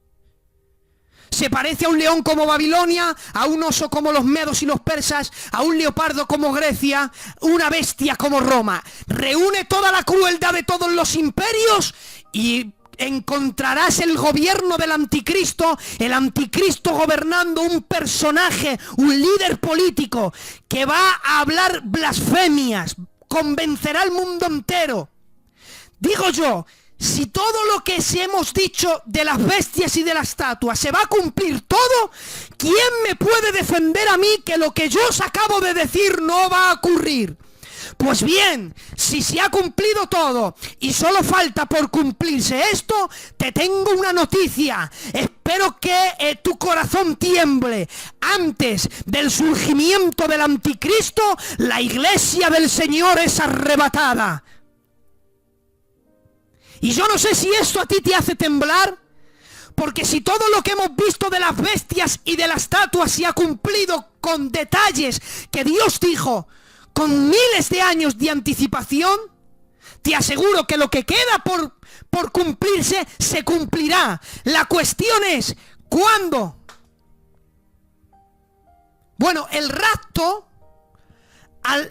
Se parece a un león como Babilonia, a un oso como los medos y los persas, a un leopardo como Grecia, una bestia como Roma. Reúne toda la crueldad de todos los imperios y encontrarás el gobierno del anticristo, el anticristo gobernando un personaje, un líder político que va a hablar blasfemias, convencerá al mundo entero. Digo yo, si todo lo que hemos dicho de las bestias y de las estatuas se va a cumplir todo, ¿quién me puede defender a mí que lo que yo os acabo de decir no va a ocurrir? Pues bien, si se ha cumplido todo y solo falta por cumplirse esto, te tengo una noticia. Espero que tu corazón tiemble. Antes del surgimiento del anticristo, la iglesia del Señor es arrebatada. Y yo no sé si esto a ti te hace temblar, porque si todo lo que hemos visto de las bestias y de las estatuas se ha cumplido con detalles que Dios dijo, con miles de años de anticipación, te aseguro que lo que queda por cumplirse, se cumplirá. La cuestión es, ¿cuándo? Bueno, el rapto,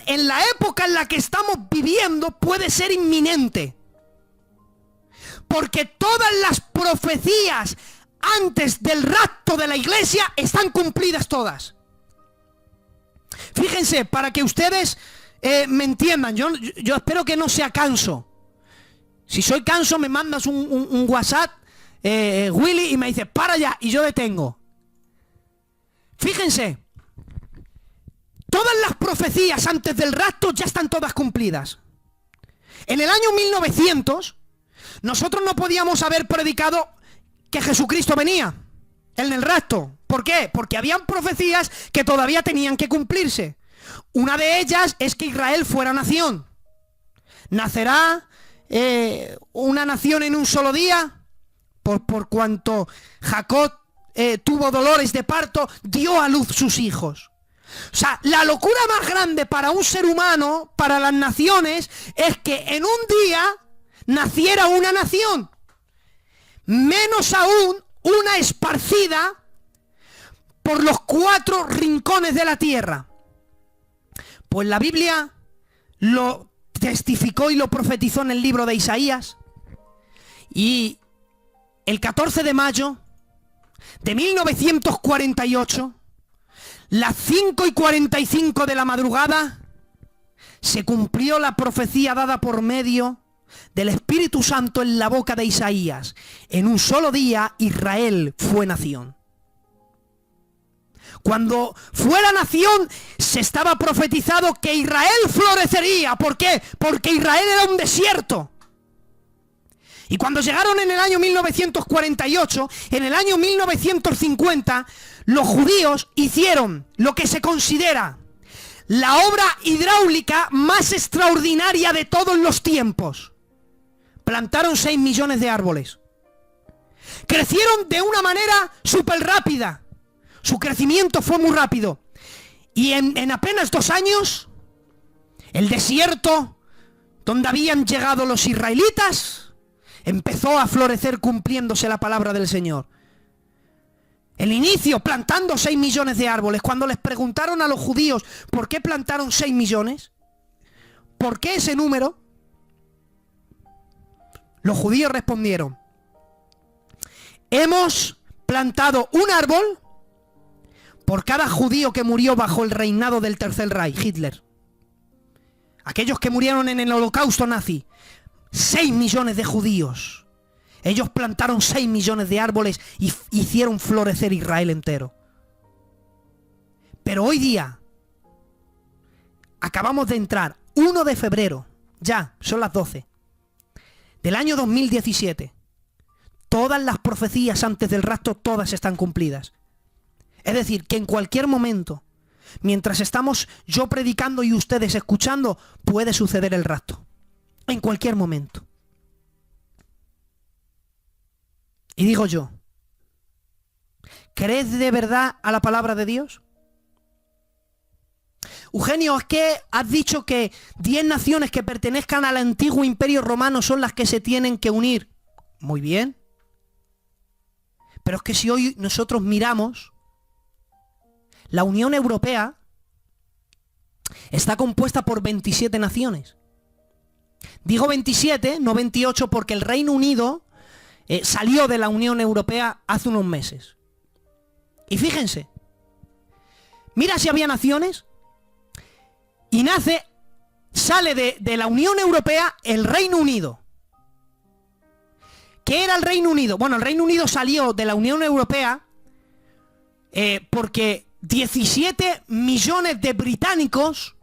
en la época en la que estamos viviendo, puede ser inminente. Porque todas las profecías antes del rapto de la iglesia están cumplidas todas. Fíjense, para que ustedes me entiendan, yo espero que no sea canso. Si soy canso me mandas un WhatsApp, Willy, y me dice, para ya, y yo detengo. Fíjense, todas las profecías antes del rapto ya están todas cumplidas. En el año 1900, nosotros no podíamos haber predicado que Jesucristo venía en el rapto. ¿Por qué? Porque habían profecías que todavía tenían que cumplirse. Una de ellas es que Israel fuera nación. ¿Nacerá una nación en un solo día? Por cuanto Jacob tuvo dolores de parto, dio a luz sus hijos. O sea, la locura más grande para un ser humano, para las naciones, es que en un día naciera una nación. Menos aún una esparcida por los 4 rincones de la tierra. Pues la Biblia lo testificó y lo profetizó en el libro de Isaías. Y el 14 de mayo de 1948, las 5:45 de la madrugada, se cumplió la profecía dada por medio del Espíritu Santo en la boca de Isaías. En un solo día Israel fue nación. Cuando fue la nación, se estaba profetizado que Israel florecería. ¿Por qué? Porque Israel era un desierto. Y cuando llegaron en el año 1948, en el año 1950, los judíos hicieron lo que se considera la obra hidráulica más extraordinaria de todos los tiempos. Plantaron 6 millones de árboles. Crecieron de una manera súper rápida. Su crecimiento fue muy rápido. Y en apenas 2 años, el desierto donde habían llegado los israelitas empezó a florecer cumpliéndose la palabra del Señor. El inicio, plantando 6 millones de árboles. Cuando les preguntaron a los judíos por qué plantaron 6 millones, ¿por qué ese número? Los judíos respondieron: hemos plantado un árbol por cada judío que murió bajo el reinado del Tercer Reich, Hitler. Aquellos que murieron en el holocausto nazi. 6 millones de judíos. Ellos plantaron 6 millones de árboles y hicieron florecer Israel entero. Pero hoy día, acabamos de entrar, 1 de febrero, ya, son las 12, del año 2017. Todas las profecías antes del rapto, todas están cumplidas. Es decir, que en cualquier momento, mientras estamos yo predicando y ustedes escuchando, puede suceder el rapto. En cualquier momento. Y digo yo, ¿crees de verdad a la palabra de Dios? Eugenio, es que has dicho que 10 naciones que pertenezcan al antiguo imperio romano son las que se tienen que unir. Muy bien. Pero es que si hoy nosotros miramos, la Unión Europea está compuesta por 27 naciones. Digo 27, no 28, porque el Reino Unido salió de la Unión Europea hace unos meses. Y fíjense, mira si había naciones, y sale de la Unión Europea el Reino Unido. ¿Qué era el Reino Unido? Bueno, el Reino Unido salió de la Unión Europea porque 17 millones de británicos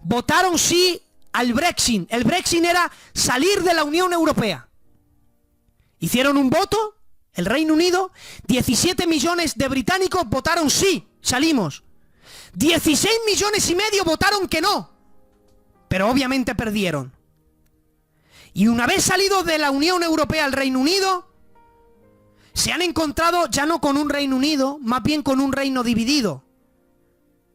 votaron sí al Brexit. El Brexit era salir de la Unión Europea. Hicieron un voto, el Reino Unido, 17 millones de británicos votaron sí, salimos. 16 millones y medio votaron que no, pero obviamente perdieron. Y una vez salido de la Unión Europea el Reino Unido, se han encontrado ya no con un Reino Unido, más bien con un reino dividido.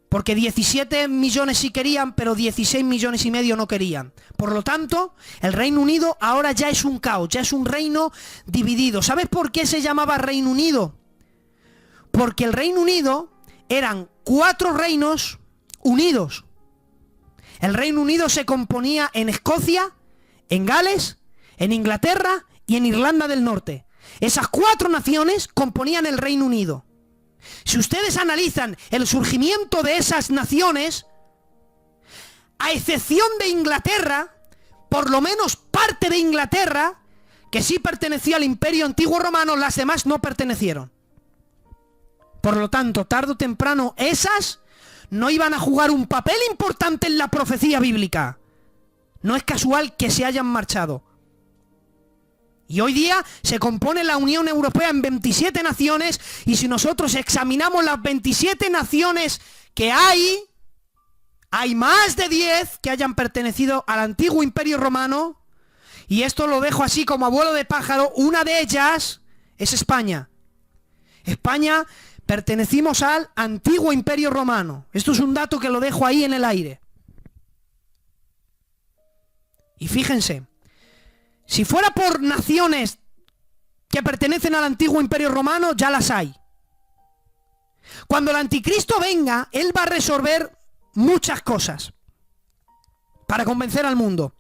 Porque 17 millones sí querían, pero 16 millones y medio no querían. Por lo tanto, el Reino Unido ahora ya es un caos, ya es un reino dividido. ¿Sabes por qué se llamaba Reino Unido? Porque el Reino Unido eran 4 reinos unidos. El Reino Unido se componía en Escocia, en Gales, en Inglaterra y en Irlanda del Norte. Esas 4 naciones componían el Reino Unido. Si ustedes analizan el surgimiento de esas naciones, a excepción de Inglaterra, por lo menos parte de Inglaterra, que sí pertenecía al Imperio Antiguo Romano, las demás no pertenecieron. Por lo tanto, tarde o temprano, esas no iban a jugar un papel importante en la profecía bíblica. No es casual que se hayan marchado. Y hoy día se compone la Unión Europea en 27 naciones, y si nosotros examinamos las 27 naciones que hay más de 10 que hayan pertenecido al antiguo Imperio Romano, y esto lo dejo así como a vuelo de pájaro. Una de ellas es España. España pertenecimos al antiguo Imperio Romano. Esto es un dato que lo dejo ahí en el aire. Y fíjense, si fuera por naciones que pertenecen al antiguo Imperio Romano, ya las hay. Cuando el anticristo venga, él va a resolver muchas cosas para convencer al mundo.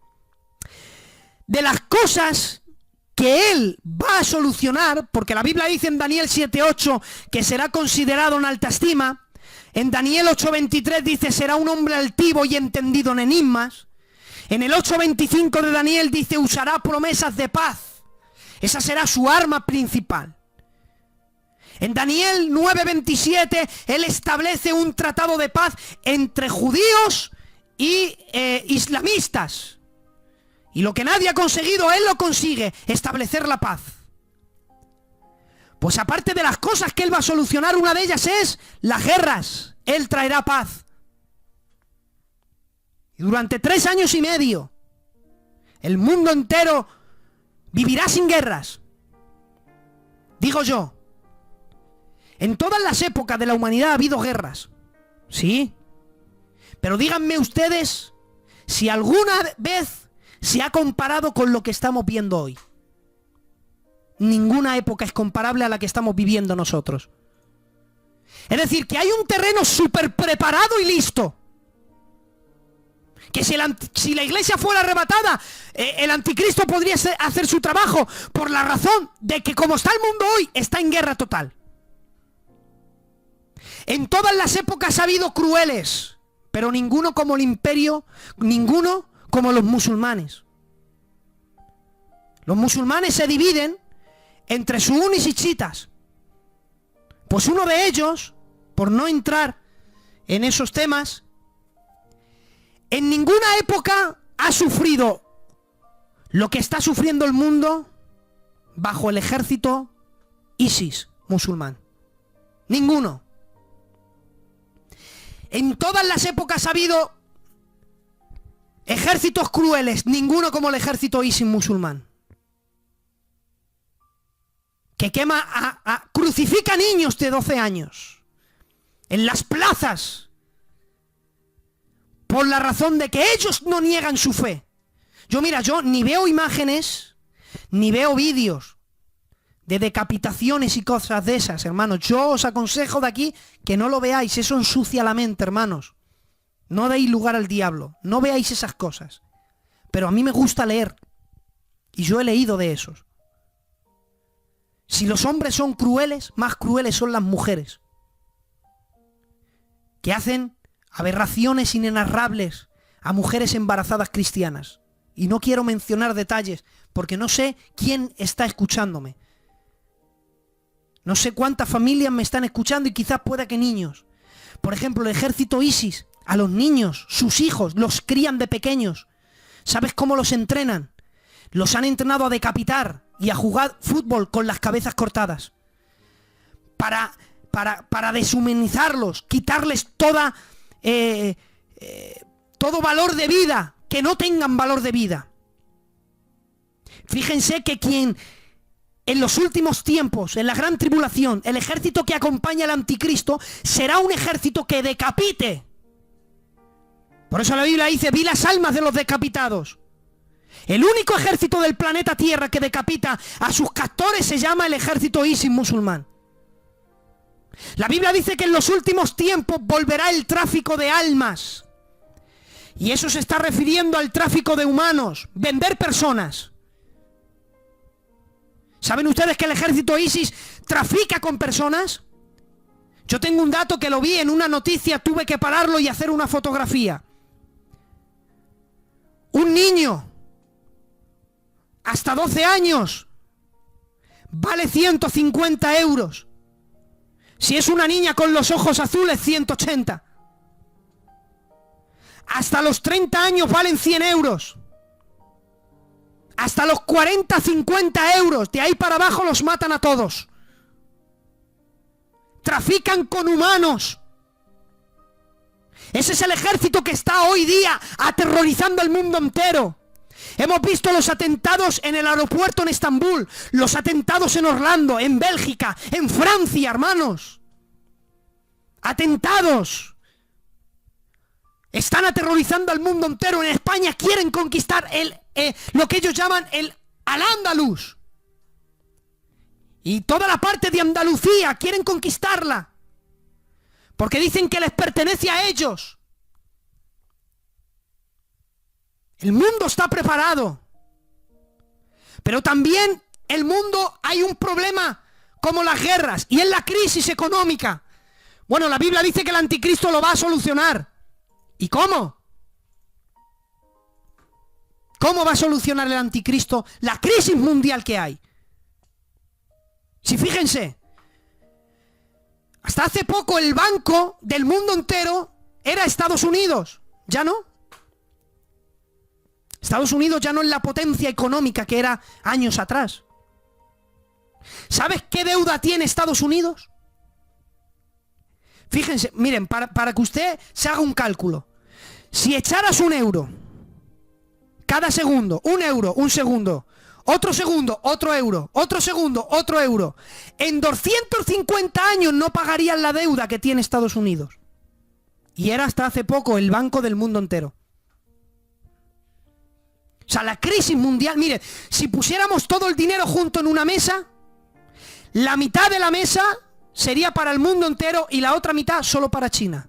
De las cosas que él va a solucionar, porque la Biblia dice en Daniel 7:8 que será considerado en alta estima. En Daniel 8:23 dice será un hombre altivo y entendido en enigmas. En el 8:25 de Daniel dice usará promesas de paz. Esa será su arma principal. En Daniel 9:27 él establece un tratado de paz entre judíos y islamistas. Y lo que nadie ha conseguido, Él lo consigue, establecer la paz. Pues aparte de las cosas que Él va a solucionar, una de ellas es las guerras. Él traerá paz. Y durante 3 años y medio, el mundo entero vivirá sin guerras. Digo yo, en todas las épocas de la humanidad ha habido guerras. Sí. Pero díganme ustedes si alguna vez se ha comparado con lo que estamos viendo hoy. Ninguna época es comparable a la que estamos viviendo nosotros. Es decir, que hay un terreno súper preparado y listo. Que si la iglesia fuera arrebatada, el anticristo podría hacer su trabajo por la razón de que como está el mundo hoy, está en guerra total. En todas las épocas ha habido crueles, pero ninguno como el imperio, ninguno como los musulmanes. Los musulmanes se dividen entre suníes y chiitas. Pues uno de ellos, por no entrar en esos temas, en ninguna época ha sufrido lo que está sufriendo el mundo bajo el ejército ISIS musulmán. Ninguno. En todas las épocas ha habido ejércitos crueles, ninguno como el ejército ISIS musulmán. Que crucifica niños de 12 años en las plazas por la razón de que ellos no niegan su fe. Yo ni veo imágenes, ni veo vídeos de decapitaciones y cosas de esas, hermanos. Yo os aconsejo de aquí que no lo veáis, eso ensucia la mente, hermanos. No deis lugar al diablo, no veáis esas cosas. Pero a mí me gusta leer, y yo he leído de esos. Si los hombres son crueles, más crueles son las mujeres, que hacen aberraciones inenarrables a mujeres embarazadas cristianas. Y no quiero mencionar detalles, porque no sé quién está escuchándome. No sé cuántas familias me están escuchando y quizás pueda que niños. Por ejemplo, el ejército ISIS, a los niños, sus hijos, los crían de pequeños. ¿Sabes cómo los entrenan? Los han entrenado a decapitar y a jugar fútbol con las cabezas cortadas. Para deshumanizarlos, quitarles todo valor de vida, que no tengan valor de vida. Fíjense que quien en los últimos tiempos, en la gran tribulación, el ejército que acompaña al anticristo será un ejército que decapite. Por eso la Biblia dice, vi las almas de los decapitados. El único ejército del planeta Tierra que decapita a sus captores se llama el ejército ISIS musulmán. La Biblia dice que en los últimos tiempos volverá el tráfico de almas. Y eso se está refiriendo al tráfico de humanos, vender personas. ¿Saben ustedes que el ejército ISIS trafica con personas? Yo tengo un dato que lo vi en una noticia, tuve que pararlo y hacer una fotografía. Un niño hasta 12 años vale 150 euros. Si es una niña con los ojos azules, 180. Hasta los 30 años valen 100 euros. Hasta los 40, 50 euros. De ahí para abajo los matan a todos. Trafican con humanos. Ese es el ejército que está hoy día aterrorizando al mundo entero. Hemos visto los atentados en el aeropuerto en Estambul, los atentados en Orlando, en Bélgica, en Francia, hermanos. Atentados. Están aterrorizando al mundo entero. En España quieren conquistar lo que ellos llaman el Al-Ándalus. Y toda la parte de Andalucía quieren conquistarla. Porque dicen que les pertenece a ellos. El mundo está preparado. Pero también el mundo hay un problema como las guerras y es la crisis económica. Bueno, la Biblia dice que el anticristo lo va a solucionar. ¿Y cómo? ¿Cómo va a solucionar el anticristo la crisis mundial que hay? Si fíjense, hasta hace poco el banco del mundo entero era Estados Unidos. ¿Ya no? Estados Unidos ya no es la potencia económica que era años atrás. ¿Sabes qué deuda tiene Estados Unidos? Fíjense, miren, para que usted se haga un cálculo. Si echaras un euro cada segundo, un segundo, otro segundo, otro euro, otro segundo, otro euro, en 250 años no pagarían la deuda que tiene Estados Unidos. Y era hasta hace poco el banco del mundo entero. O sea, la crisis mundial, miren, si pusiéramos todo el dinero junto en una mesa, la mitad de la mesa sería para el mundo entero y la otra mitad solo para China.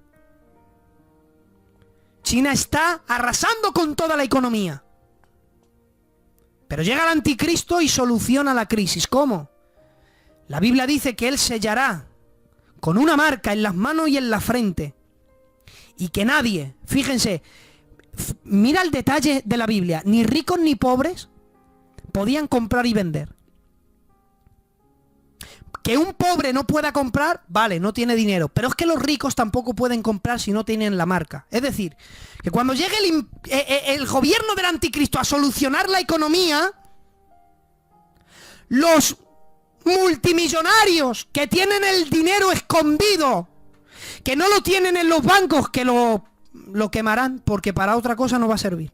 China está arrasando con toda la economía. Pero llega el anticristo y soluciona la crisis. ¿Cómo? La Biblia dice que él sellará con una marca en las manos y en la frente. Y que nadie, fíjense, mira el detalle de la Biblia, ni ricos ni pobres podían comprar y vender. Que un pobre no pueda comprar, vale, no tiene dinero, pero es que los ricos tampoco pueden comprar si no tienen la marca. Es decir, que cuando llegue el gobierno del anticristo a solucionar la economía, los multimillonarios que tienen el dinero escondido, que no lo tienen en los bancos, que lo quemarán, porque para otra cosa no va a servir.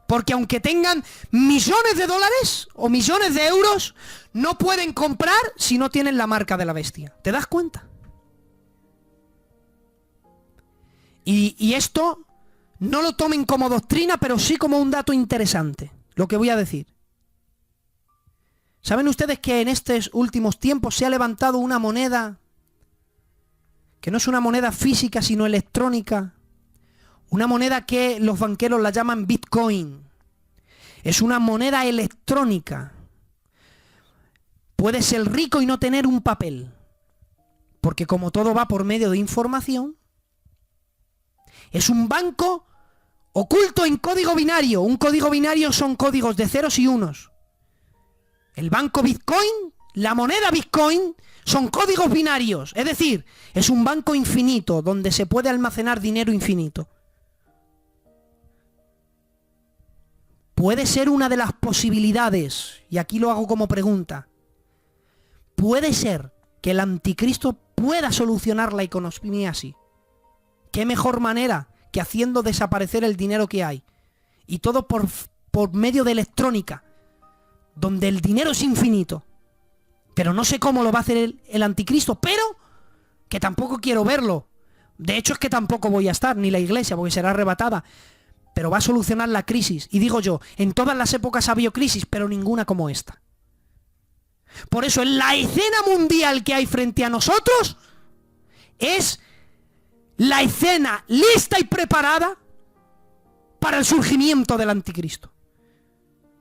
Porque aunque tengan millones de dólares o millones de euros, no pueden comprar si no tienen la marca de la bestia. ¿Te das cuenta? Y esto no lo tomen como doctrina, pero sí como un dato interesante, lo que voy a decir. ¿Saben ustedes que en estos últimos tiempos se ha levantado una moneda que no es una moneda física sino electrónica? Una moneda que los banqueros la llaman Bitcoin. Es una moneda electrónica. Puedes ser rico y no tener un papel. Porque como todo va por medio de información, es un banco oculto en código binario. Un código binario son códigos de ceros y unos. El banco Bitcoin, la moneda Bitcoin, son códigos binarios. Es decir, es un banco infinito donde se puede almacenar dinero infinito. Puede ser una de las posibilidades, y aquí lo hago como pregunta, puede ser que el anticristo pueda solucionar la economía así. ¿Qué mejor manera que haciendo desaparecer el dinero que hay? Y todo por medio de electrónica, donde el dinero es infinito. Pero no sé cómo lo va a hacer el anticristo, pero que tampoco quiero verlo. De hecho es que tampoco voy a estar, ni la iglesia, porque será arrebatada. Pero va a solucionar la crisis. Y digo yo, en todas las épocas ha habido crisis, pero ninguna como esta. Por eso, en la escena mundial que hay frente a nosotros, es la escena lista y preparada para el surgimiento del anticristo.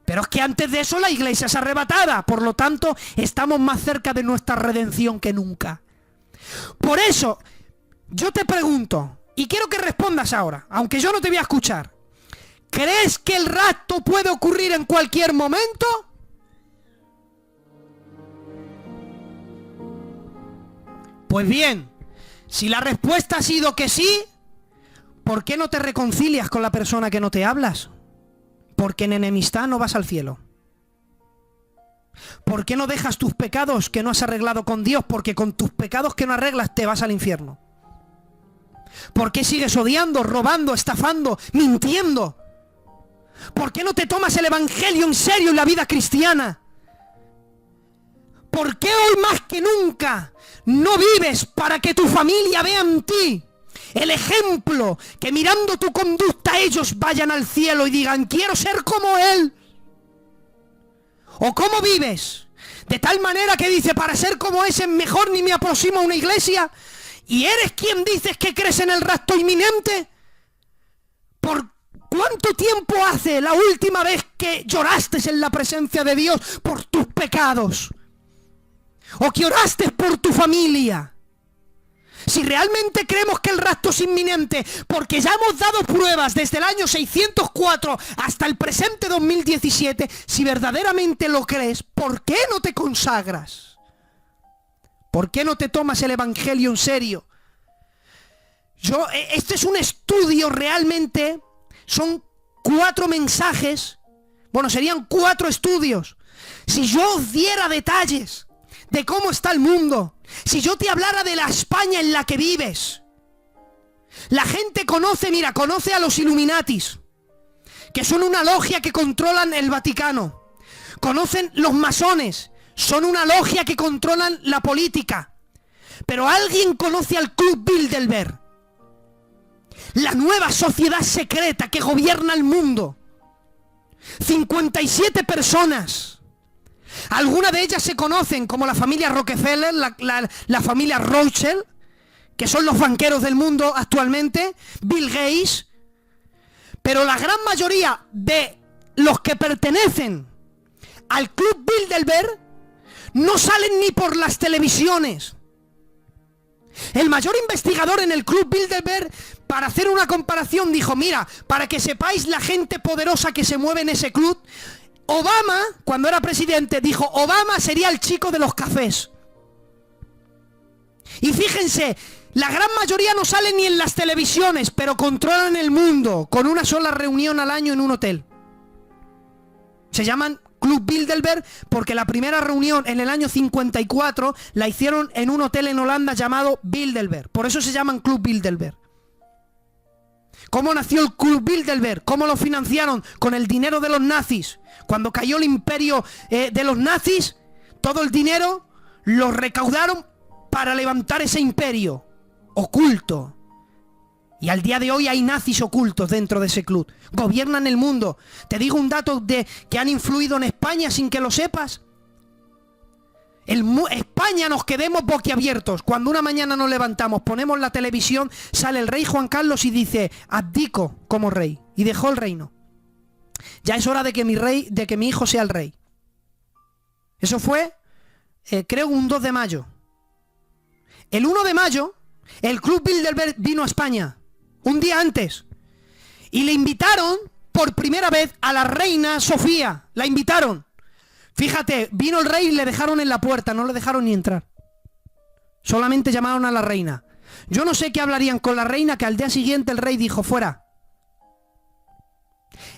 Pero es que antes de eso la iglesia es arrebatada. Por lo tanto, estamos más cerca de nuestra redención que nunca. Por eso, yo te pregunto, y quiero que respondas ahora, aunque yo no te voy a escuchar. ¿Crees que el rapto puede ocurrir en cualquier momento? Pues bien, si la respuesta ha sido que sí, ¿por qué no te reconcilias con la persona que no te hablas? Porque en enemistad no vas al cielo. ¿Por qué no dejas tus pecados que no has arreglado con Dios? Porque con tus pecados que no arreglas te vas al infierno. ¿Por qué sigues odiando, robando, estafando, mintiendo? ¿Por qué no te tomas el evangelio en serio en la vida cristiana? ¿Por qué hoy más que nunca no vives para que tu familia vea en ti el ejemplo, que mirando tu conducta ellos vayan al cielo y digan, quiero ser como él? ¿O cómo vives? De tal manera que dice, para ser como ese mejor ni me aproximo a una iglesia. ¿Y eres quien dices que crees en el rapto inminente? ¿Por cuánto tiempo hace la última vez que lloraste en la presencia de Dios por tus pecados? ¿O que oraste por tu familia? Si realmente creemos que el rapto es inminente, porque ya hemos dado pruebas desde el año 604 hasta el presente 2017, si verdaderamente lo crees, ¿por qué no te consagras? ¿Por qué no te tomas el evangelio en serio? Este es un estudio realmente, son 4 mensajes, bueno, serían 4 estudios. Si yo os diera detalles de cómo está el mundo, si yo te hablara de la España en la que vives, la gente conoce a los Illuminatis, que son una logia que controlan el Vaticano. Conocen los masones, son una logia que controlan la política. Pero alguien conoce al Club Bilderberg, la nueva sociedad secreta que gobierna el mundo. 57 personas. Algunas de ellas se conocen como la familia Rockefeller, la familia Rothschild, que son los banqueros del mundo actualmente, Bill Gates. Pero la gran mayoría de los que pertenecen al Club Bilderberg no salen ni por las televisiones. El mayor investigador en el Club Bilderberg, para hacer una comparación, dijo: mira, para que sepáis la gente poderosa que se mueve en ese club, Obama, cuando era presidente, dijo: Obama sería el chico de los cafés. Y fíjense, la gran mayoría no sale ni en las televisiones, pero controlan el mundo con una sola reunión al año en un hotel. Se llaman Club Bilderberg porque la primera reunión en el año 54 la hicieron en un hotel en Holanda llamado Bilderberg. Por eso se llaman Club Bilderberg. ¿Cómo nació el Club Bilderberg? ¿Cómo lo financiaron? Con el dinero de los nazis. Cuando cayó el imperio de los nazis, todo el dinero lo recaudaron para levantar ese imperio oculto. Y al día de hoy hay nazis ocultos dentro de ese club. Gobiernan el mundo. Te digo un dato que han influido en España sin que lo sepas. España nos quedemos boquiabiertos. Cuando una mañana nos levantamos, ponemos la televisión, sale el rey Juan Carlos y dice: abdico como rey. Y dejó el reino. Ya es hora de que mi hijo sea el rey. Eso fue, creo, un 2 de mayo. El 1 de mayo, el Club Bilderberg vino a España. Un día antes. Y le invitaron por primera vez a la reina Sofía. La invitaron. Fíjate, vino el rey y le dejaron en la puerta. No le dejaron ni entrar. Solamente llamaron a la reina. Yo no sé qué hablarían con la reina, que al día siguiente el rey dijo: fuera.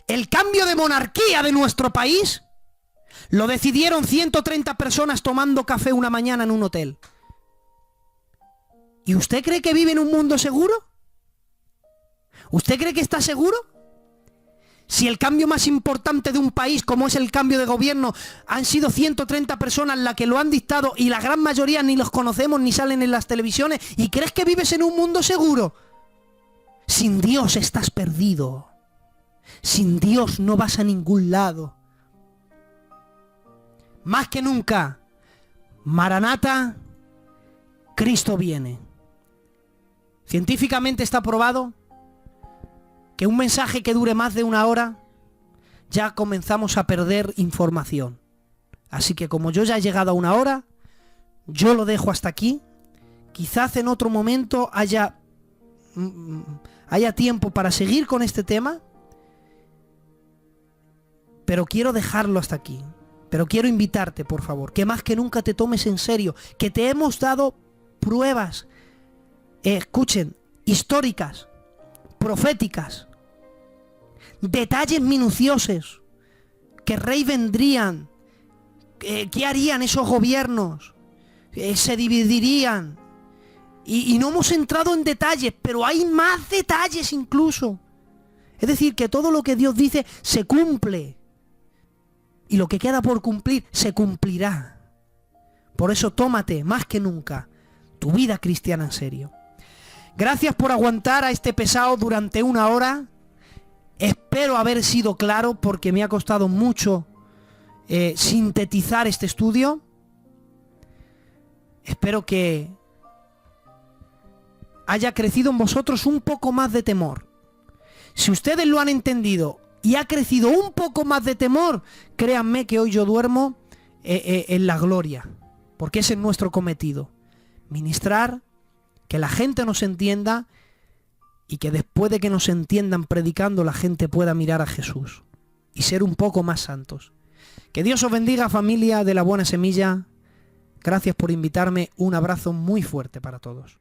El cambio de monarquía de nuestro país lo decidieron 130 personas tomando café una mañana en un hotel. ¿Y usted cree que vive en un mundo seguro? ¿Usted cree que está seguro? Si el cambio más importante de un país, como es el cambio de gobierno, han sido 130 personas las que lo han dictado y la gran mayoría ni los conocemos ni salen en las televisiones, ¿y crees que vives en un mundo seguro? Sin Dios estás perdido. Sin Dios no vas a ningún lado. Más que nunca, Maranata, Cristo viene. Científicamente está probado que un mensaje que dure más de 1 hora ya comenzamos a perder información. Así que como yo ya he llegado a 1 hora, yo lo dejo hasta aquí. Quizás en otro momento haya tiempo para seguir con este tema, pero quiero dejarlo hasta aquí. Pero quiero invitarte, por favor, que más que nunca te tomes en serio, que te hemos dado pruebas, escuchen, históricas, proféticas, detalles minuciosos, que rey vendrían, qué harían esos gobiernos, se dividirían, y no hemos entrado en detalles, pero hay más detalles incluso. Es decir, que todo lo que Dios dice se cumple, y lo que queda por cumplir se cumplirá. Por eso tómate más que nunca tu vida cristiana en serio. Gracias por aguantar a este pesado durante 1 hora. Espero haber sido claro porque me ha costado mucho sintetizar este estudio. Espero que haya crecido en vosotros un poco más de temor. Si ustedes lo han entendido y ha crecido un poco más de temor, créanme que hoy yo duermo en la gloria, porque ese es nuestro cometido: ministrar, que la gente nos entienda y que después de que nos entiendan predicando, la gente pueda mirar a Jesús y ser un poco más santos. Que Dios os bendiga, familia de la Buena Semilla. Gracias por invitarme. Un abrazo muy fuerte para todos.